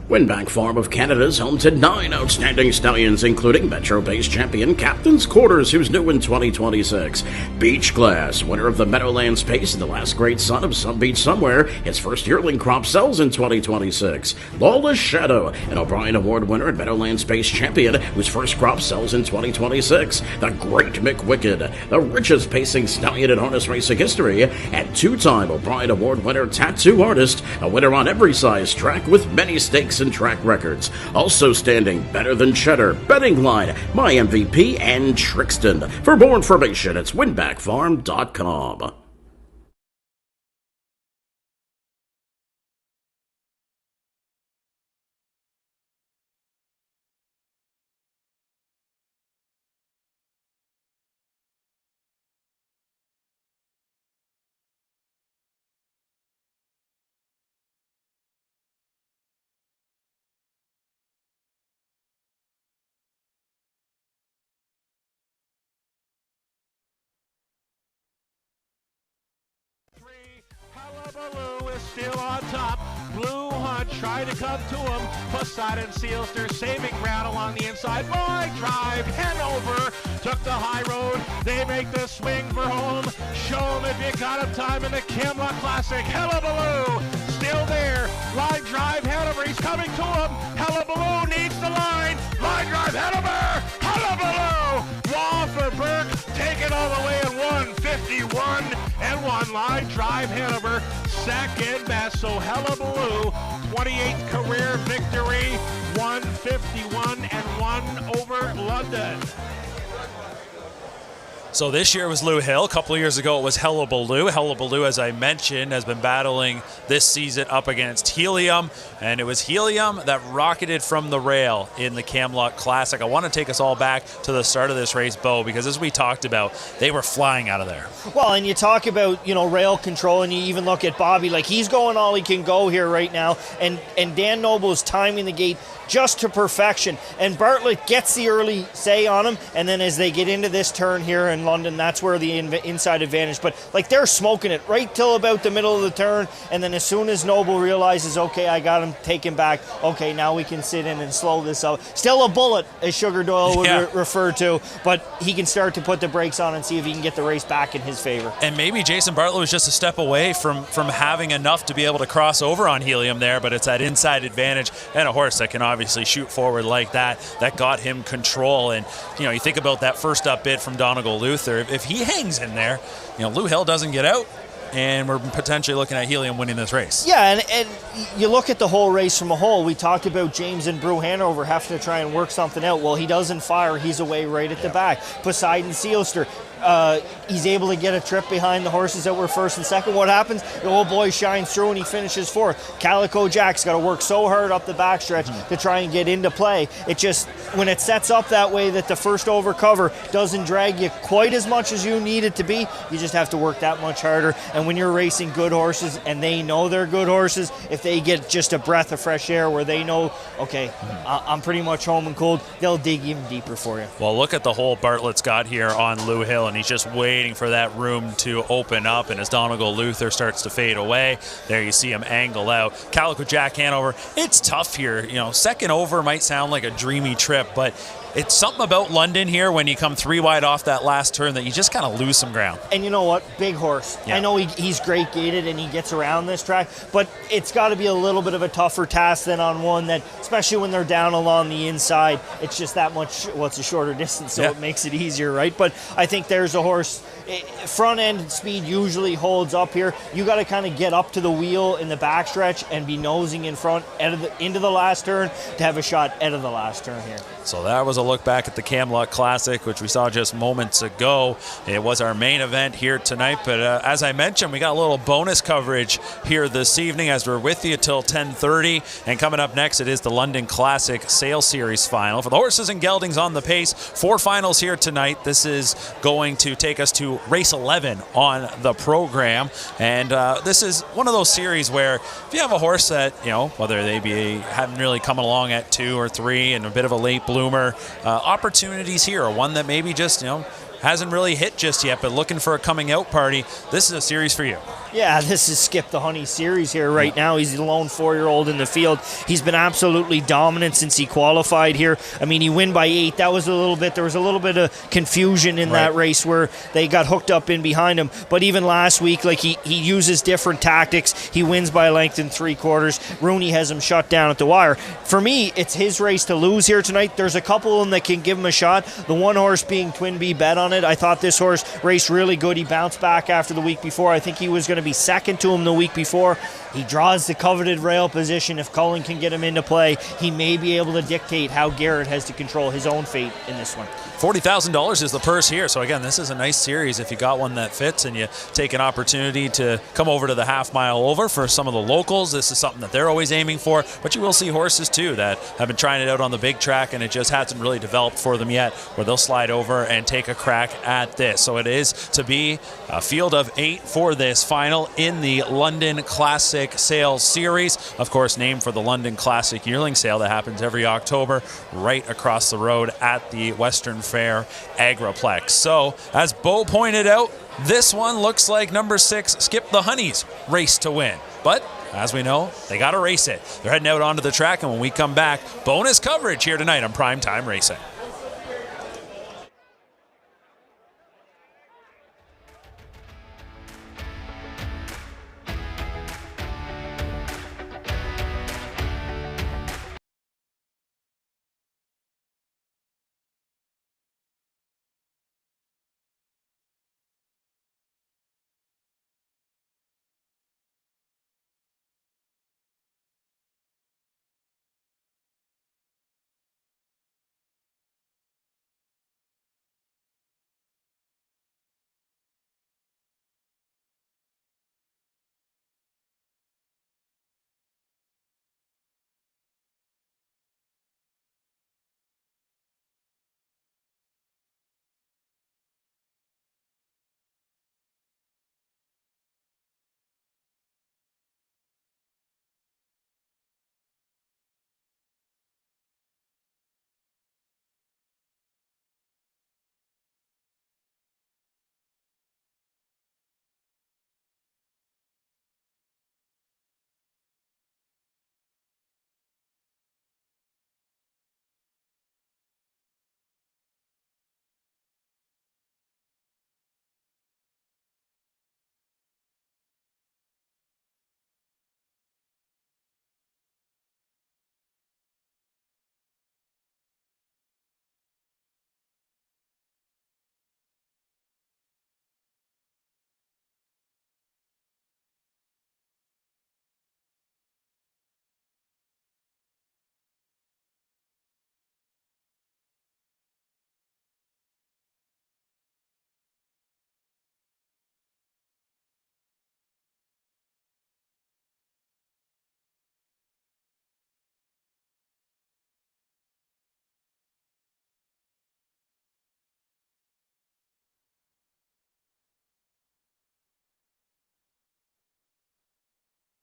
S20: Winback Farm of Canada is home to 9 outstanding stallions, including Metro-based champion Captain's Quarters, who's new in 2026. Beach Glass, winner of the Meadowlands Pace and the last great son of Some Beach Somewhere, his first yearling crop sells in 2026. Lawless Shadow, an O'Brien Award winner and Meadowlands Pace champion, whose first crop sells in 2026. The Great McWicked, the richest pacing stallion in harness racing history, and two-time O'Brien Award winner tattoo artist, a winner on every size track with many stakes and track records. Also standing Better Than Cheddar, Betting Line, My MVP, and Trixton. For more information, it's winbackfarm.com.
S3: Hullabaloo is still on top. Blue Hunt tried to come to him. Poseidon Sealster saving ground along the inside. Wide drive, Hanover took the high road. They make the swing for home. Show him if you got him time in the Camluck Classic. Hullabaloo still there. Line drive, Hanover. He's coming to him. Hullabaloo needs the line. Line drive, Hanover. Hullabaloo. Wall for Burke. Take it all the way at 151 and 1. Line drive, Hanover. Second best. So Hullabaloo, 28th career victory. 151 and 1 over London.
S1: So this year was Lou Hill. A couple of years ago it was Hullabaloo. Hullabaloo, as I mentioned, has been battling this season up against Helium, and it was Helium that rocketed from the rail in the Camluck Classic. I want to take us all back to the start of this race, Bo, because as we talked about, they were flying out of there.
S2: Well, and you talk about, rail control, and you even look at Bobby, like he's going all he can go here right now, and Dan Noble is timing the gate just to perfection, and Bartlett gets the early say on him, and then as they get into this turn here in London, that's where the inside advantage, but like they're smoking it right till about the middle of the turn, and then as soon as Noble realizes, okay, I got him taken back, okay, now we can sit in and slow this up. Still a bullet, as Sugar Doyle would refer to, but he can start to put the brakes on and see if he can get the race back in his favor.
S1: And maybe Jason Bartlett was just a step away from having enough to be able to cross over on Helium there, but it's that inside advantage and a horse that can obviously shoot forward like that got him control. And you think about that first up bid from Donegal Luther. If he hangs in there, Lou Hill doesn't get out, and we're potentially looking at Helium winning this race.
S2: Yeah, and you look at the whole race from a whole. We talked about James and Brew Hanover having to try and work something out. Well, he doesn't fire. He's away right at the back. Poseidon Sealster, he's able to get a trip behind the horses that were first and second. What happens? The old boy shines through and he finishes fourth. Calico Jack's got to work so hard up the backstretch to try and get into play. It just, when it sets up that way that the first over cover doesn't drag you quite as much as you need it to be, you just have to work that much harder. And when you're racing good horses and they know they're good horses, if they get just a breath of fresh air where they know, okay, I'm pretty much home and cold, they'll dig even deeper for you.
S1: Well, look at the hole Bartlett's got here on Lou Hill, and he's just waiting for that room to open up, and as Donegal Luther starts to fade away, there you see him angle out. Calico Jack Hanover, it's tough here. Second over might sound like a dreamy trip, but it's something about London here when you come three wide off that last turn that you just kind of lose some ground.
S2: And you know what? Big horse. Yeah. I know he's great gated and he gets around this track, but it's got to be a little bit of a tougher task than on one that, especially when they're down along the inside, it's just that much, it's a shorter distance, so it makes it easier, right? But I think there's a horse, front end speed usually holds up here. You got to kind of get up to the wheel in the backstretch and be nosing in front into the last turn to have a shot out of the last turn here.
S1: So that was a look back at the Camluck Classic, which we saw just moments ago. It was our main event here tonight, but as I mentioned, we got a little bonus coverage here this evening as we're with you till 10:30. And coming up next, it is the London Classic Sale Series final. For the horses and geldings on the pace, 4 finals here tonight. This is going to take us to race 11 on the program. And this is one of those series where if you have a horse that, whether they haven't really come along at 2 or 3 and a bit of a late bloomer, opportunities here, one that maybe just, hasn't really hit just yet, but looking for a coming out party, this is a series for you.
S2: Yeah, this is Skip the Honey series here right now. He's the lone 4-year-old in the field. He's been absolutely dominant since he qualified here. I mean, he win by 8. There was a little bit of confusion in that race where they got hooked up in behind him. But even last week, like he uses different tactics. He wins by a length and 3/4. Rooney has him shut down at the wire. For me, it's his race to lose here tonight. There's a couple of them that can give him a shot. The one horse being Twin B Bet on it. I thought this horse raced really good. He bounced back after the week before. I think he was going to be second to him the week before. He draws the coveted rail position. If Cullen can get him into play, he may be able to dictate how Garrett has to control his own fate in this one.
S1: $40,000 is the purse here. So again, this is a nice series if you got one that fits and you take an opportunity to come over to the half mile over for some of the locals. This is something that they're always aiming for, but you will see horses too that have been trying it out on the big track and it just hasn't really developed for them yet, where they'll slide over and take a crack at this. So it is to be a field of 8 for this final in the London Classic Sale Series. Of course, named for the London Classic Yearling Sale that happens every October right across the road at the Western Fair Agriplex. So, as Bo pointed out, this one looks like number 6, Skip the Honey's race to win. But, as we know, they got to race it. They're heading out onto the track, and when we come back, bonus coverage here tonight on Primetime Racing.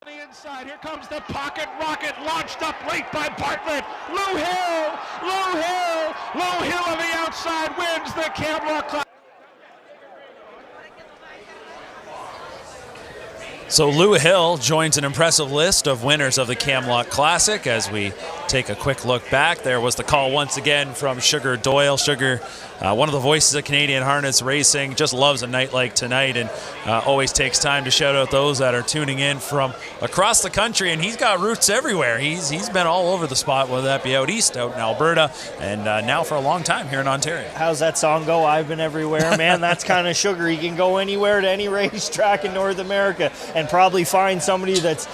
S3: On the inside, here comes the pocket rocket, launched up late by Bartlett. Lou Hill on the outside wins the Camluck Classic.
S1: So Lou Hill joins an impressive list of winners of the Camluck Classic. As we take a quick look back, there was the call once again from Sugar Doyle. Sugar, one of the voices of Canadian harness racing, just loves a night like tonight, and always takes time to shout out those that are tuning in from across the country. And he's got roots everywhere. He's been all over the spot, whether that be out east, out in Alberta, and now for a long time here in Ontario.
S2: How's that song go? I've been everywhere, man. That's kind of Sugar. He can go anywhere to any racetrack in North America and probably find somebody that's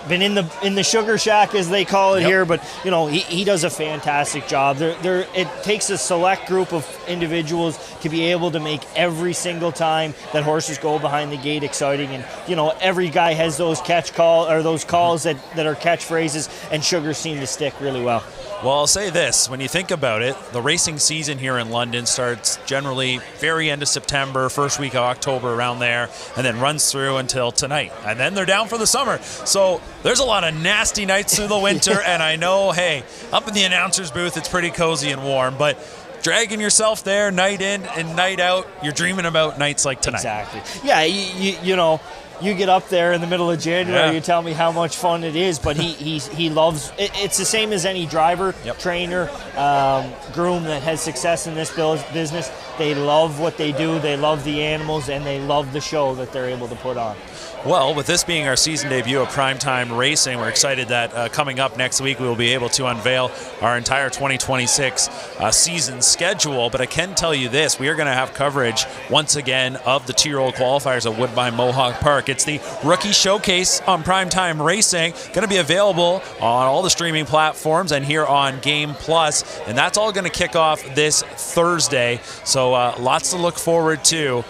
S2: been in the Sugar Shack, as they call it here. But you know, he does a fantastic job. It takes a select group of individuals to be able to make every single time that horses go behind the gate exciting. And you know, every guy has those those calls that are catchphrases, and Sugar seem to stick really well.
S1: Well, I'll say this. When you think about it, the racing season here in London starts generally very end of September, first week of October, around there, and then runs through until tonight. And then they're down for the summer. So there's a lot of nasty nights through the winter, and I know, hey, up in the announcer's booth, it's pretty cozy and warm, but dragging yourself there night in and night out, you're dreaming about nights like tonight.
S2: Exactly. Yeah, you know, you get up there in the middle of January, you tell me how much fun it is, but he loves it. It's the same as any driver, trainer, groom that has success in this business. They love what they do, they love the animals, and they love the show that they're able to put on.
S1: Well, with this being our season debut of PrimeTime Racing, we're excited that coming up next week we will be able to unveil our entire 2026 season schedule. But I can tell you this, we are going to have coverage once again of the 2-year-old qualifiers at Woodbine Mohawk Park. It's the Rookie Showcase on PrimeTime Racing, going to be available on all the streaming platforms and here on Game Plus, and that's all going to kick off this Thursday. So lots to look forward to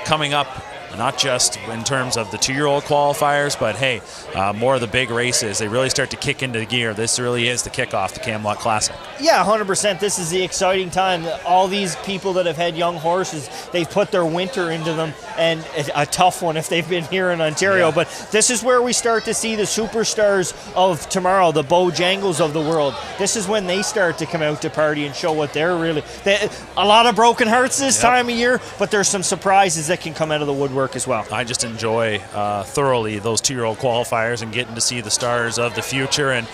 S1: coming up. Not just in terms of the 2-year-old qualifiers, but hey, more of the big races. They really start to kick into gear. This really is the kickoff, the Camluck Classic.
S2: Yeah, 100%. This is the exciting time. All these people that have had young horses, they've put their winter into them, and a tough one if they've been here in Ontario. But this is where we start to see the superstars of tomorrow, the Bojangles of the world. This is when they start to come out to party and show what they're really... a lot of broken hearts this time of year, but there's some surprises that can come out of the woodwork as well.
S1: I just enjoy thoroughly those 2-year-old qualifiers and getting to see the stars of the future and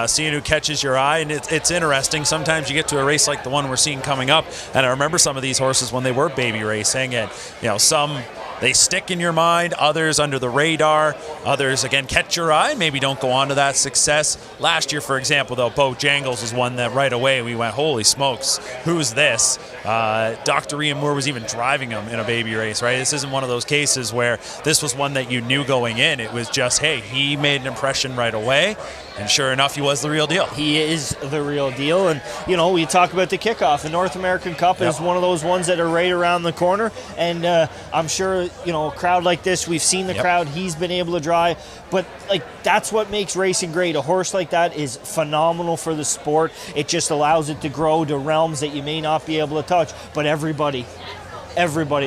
S1: seeing who catches your eye. And it's interesting. Sometimes you get to a race like the one we're seeing coming up, and I remember some of these horses when they were baby racing, and you know, some they stick in your mind, others under the radar, others again catch your eye, maybe don't go on to that success. Last year, for example, though, Bojangles was one that right away we went, holy smokes, who's this? Dr. Ian Moore was even driving him in a baby race, right? This isn't one of those cases where this was one that you knew going in. It was just, hey, he made an impression right away, and sure enough, he was the real deal.
S2: He is the real deal, and you know, we talk about the kickoff. The North American Cup is one of those ones that are right around the corner, and I'm sure, you know, a crowd like this, we've seen the crowd he's been able to drive, but like that's what makes racing great. A horse like that is phenomenal for the sport. It just allows it to grow to realms that you may not be able to touch, but everybody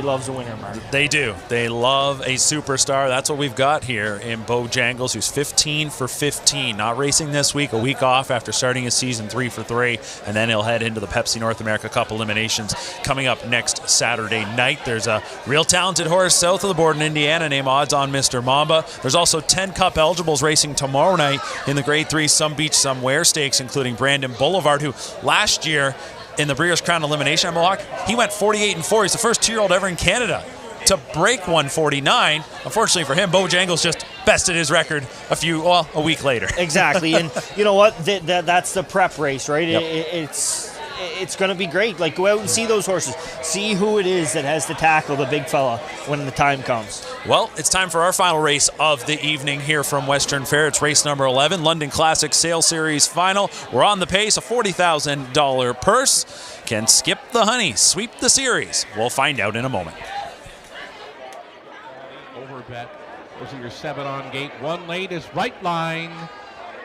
S2: loves a winner, Mark.
S1: They do. They love a superstar. That's what we've got here in Bojangles, who's 15 for 15. Not racing this week, a week off after starting his season 3 for 3, and then he'll head into the Pepsi North America Cup eliminations coming up next Saturday night. There's a real talented horse south of the border in Indiana named Odds on Mr. Mamba. There's also 10 Cup eligibles racing tomorrow night in the Grade 3 Some Beach Somewhere Stakes, including Brandon Boulevard, who last year in the Breeders' Crown elimination at Mohawk, he went 48-4. He's the first 2-year-old ever in Canada to break 149. Unfortunately for him, Bojangles just bested his record a week later.
S2: Exactly, and you know what? That's the prep race, right? It's going to be great. Like, go out and see those horses. See who it is that has to tackle the big fella when the time comes.
S1: Well, it's time for our final race of the evening here from Western Fair. It's race number 11, London Classic Sale Series Final. We're on the pace, a $40,000 purse. Can Skip the Honey sweep the series? We'll find out in a moment.
S3: Overbet. Those are your 7 on gate. 1 late is right line.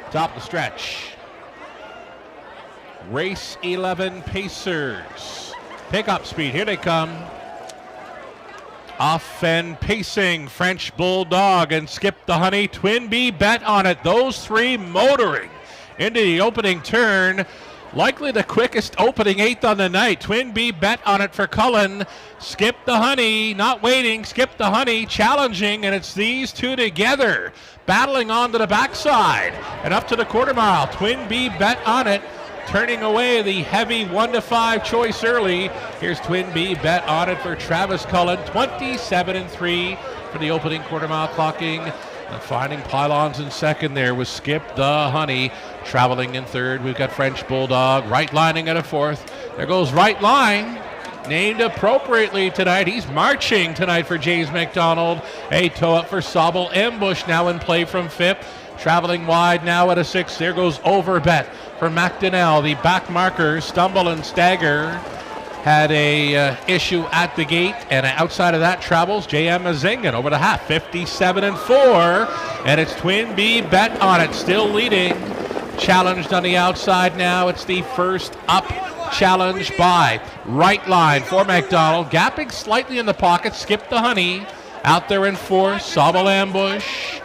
S3: Top the stretch. Race 11 Pacers. Pickup speed. Here they come. Off and pacing, French Bulldog and Skip the Honey. Twin B bet on it. Those three motoring into the opening turn. Likely the quickest opening eighth on the night. Twin B bet on it for Cullen. Skip the Honey, not waiting. Skip the Honey challenging, and it's these two together battling onto the backside and up to the quarter mile. Twin B bet on it, turning away the heavy 1-5 choice early. Here's Twin B bet on it for Travis Cullen. 27-3 for the opening quarter mile clocking. And finding pylons in second there was Skip the Honey. Traveling in third, we've got French Bulldog. Right lining at a fourth. There goes Right Line. Named appropriately tonight. He's marching tonight for James McDonald. A toe up for Sobel. Ambush now in play from fifth. Traveling wide now at a sixth. There goes Overbet for McDonnell. The back markers stumble and stagger. Had a issue at the gate, and outside of that travels J.M. Mazingen over the half, 57-4, and it's Twin B bet on it, still leading. Challenged on the outside now. It's the first up challenge by Right Line for McDonald. Gapping slightly in the pocket. Skip the Honey out there in fourth. Sobel Ambush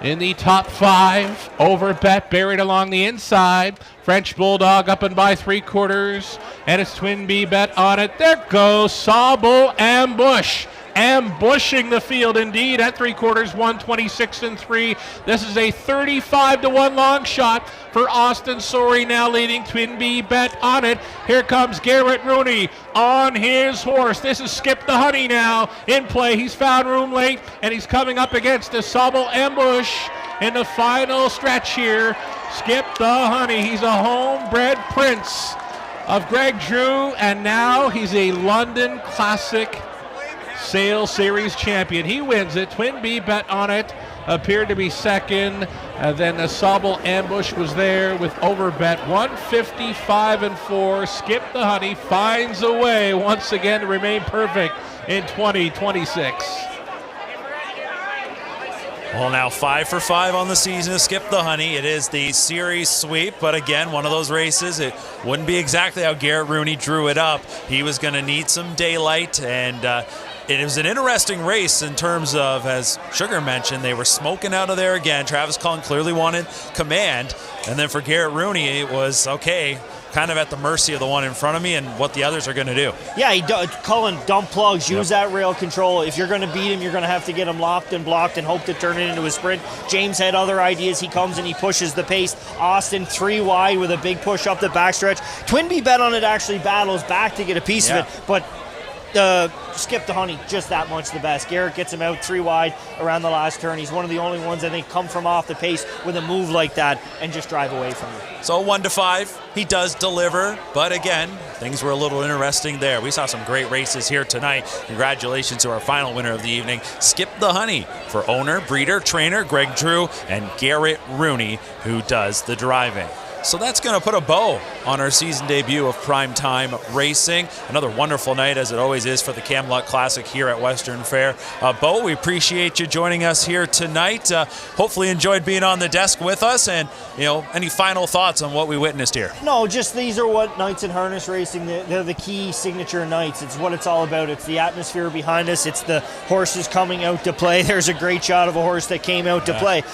S3: in the top five. Overbet buried along the inside. French Bulldog up and by 3/4. And it's Twin B bet on it. There goes Sobel Ambush. Ambushing the field indeed at 3/4, 126-3. This is a 35-1 long shot for Austin Sorey, now leading. Twin B bet on it. Here comes Garrett Rooney on his horse. This is Skip the Honey now in play. He's found room late, and he's coming up against a Sobel Ambush in the final stretch here. Skip the Honey. He's a homebred prince of Greg Drew, and now he's a London Classic Sale Series champion. He wins it. Twin B bet on it. Appeared to be second. Then the Sobel Ambush was there with Overbet. 155-4. Skip the Honey finds a way once again to remain perfect in 2026.
S1: Well, now 5 for 5 on the season to Skip the Honey. It is the series sweep, but again, one of those races, it wouldn't be exactly how Garrett Rooney drew it up. He was going to need some daylight, and it was an interesting race in terms of, as Sugar mentioned, they were smoking out of there again. Travis Cullen clearly wanted command, and then for Garrett Rooney, it was, okay, kind of at the mercy of the one in front of me and what the others are going to do.
S2: Yeah, Cullen dump plugs, use that rail control. If you're going to beat him, you're going to have to get him locked and blocked and hope to turn it into a sprint. James had other ideas. He comes and he pushes the pace. Austin 3 wide with a big push up the backstretch. Twin B bet on it, actually battles back to get a piece of it, but Skip the Honey, just that much the best. Garrett gets him out 3 wide around the last turn. He's one of the only ones I think come from off the pace with a move like that and just drive away from him.
S1: So 1-5, he does deliver, but again, things were a little interesting there. We saw some great races here tonight. Congratulations to our final winner of the evening, Skip the Honey, for owner, breeder, trainer Greg Drew, and Garrett Rooney, who does the driving. So that's going to put a bow on our season debut of Primetime Racing. Another wonderful night, as it always is, for the Camluck Classic here at Western Fair. Bo, we appreciate you joining us here tonight. Hopefully enjoyed being on the desk with us, and any final thoughts on what we witnessed here?
S2: No, just these are what nights in harness racing, they're the key signature nights. It's what it's all about. It's the atmosphere behind us. It's the horses coming out to play. There's a great shot of a horse that came out to play.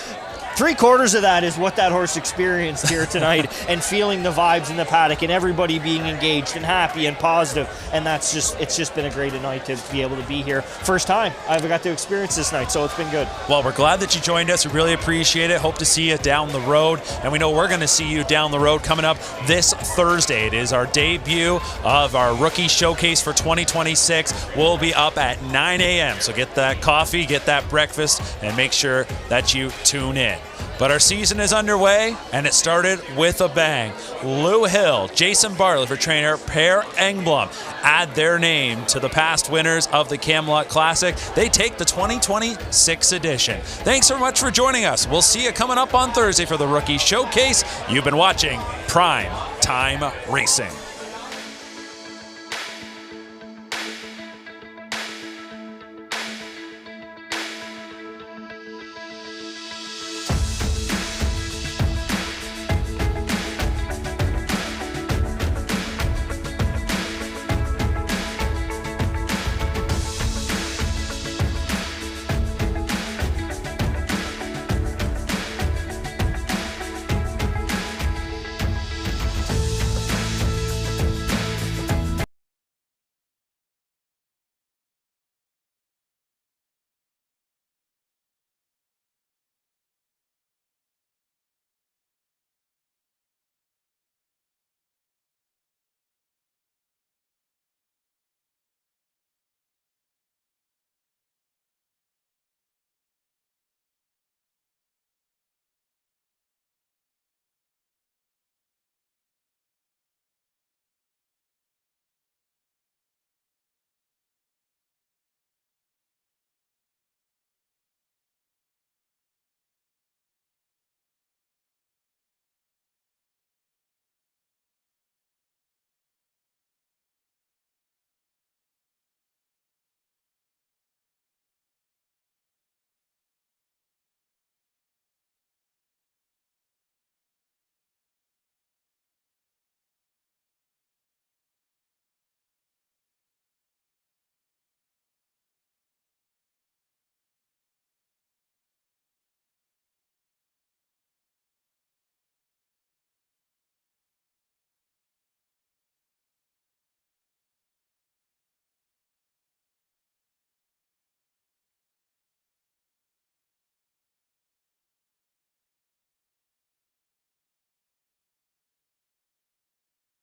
S2: 3/4 of that is what that horse experienced here tonight, and feeling the vibes in the paddock and everybody being engaged and happy and positive. And it's just been a great night to be able to be here. First time I've got to experience this night, so it's been good.
S1: Well, we're glad that you joined us. We really appreciate it. Hope to see you down the road. And we know we're going to see you down the road coming up this Thursday. It is our debut of our rookie showcase for 2026. We'll be up at 9 a.m. So get that coffee, get that breakfast, and make sure that you tune in. But our season is underway, and it started with a bang. Lou Hill, Jason Bartlett for trainer Per Engblom add their name to the past winners of the Camluck Classic. They take the 2026 edition. Thanks so much for joining us. We'll see you coming up on Thursday for the Rookie Showcase. You've been watching Prime Time Racing.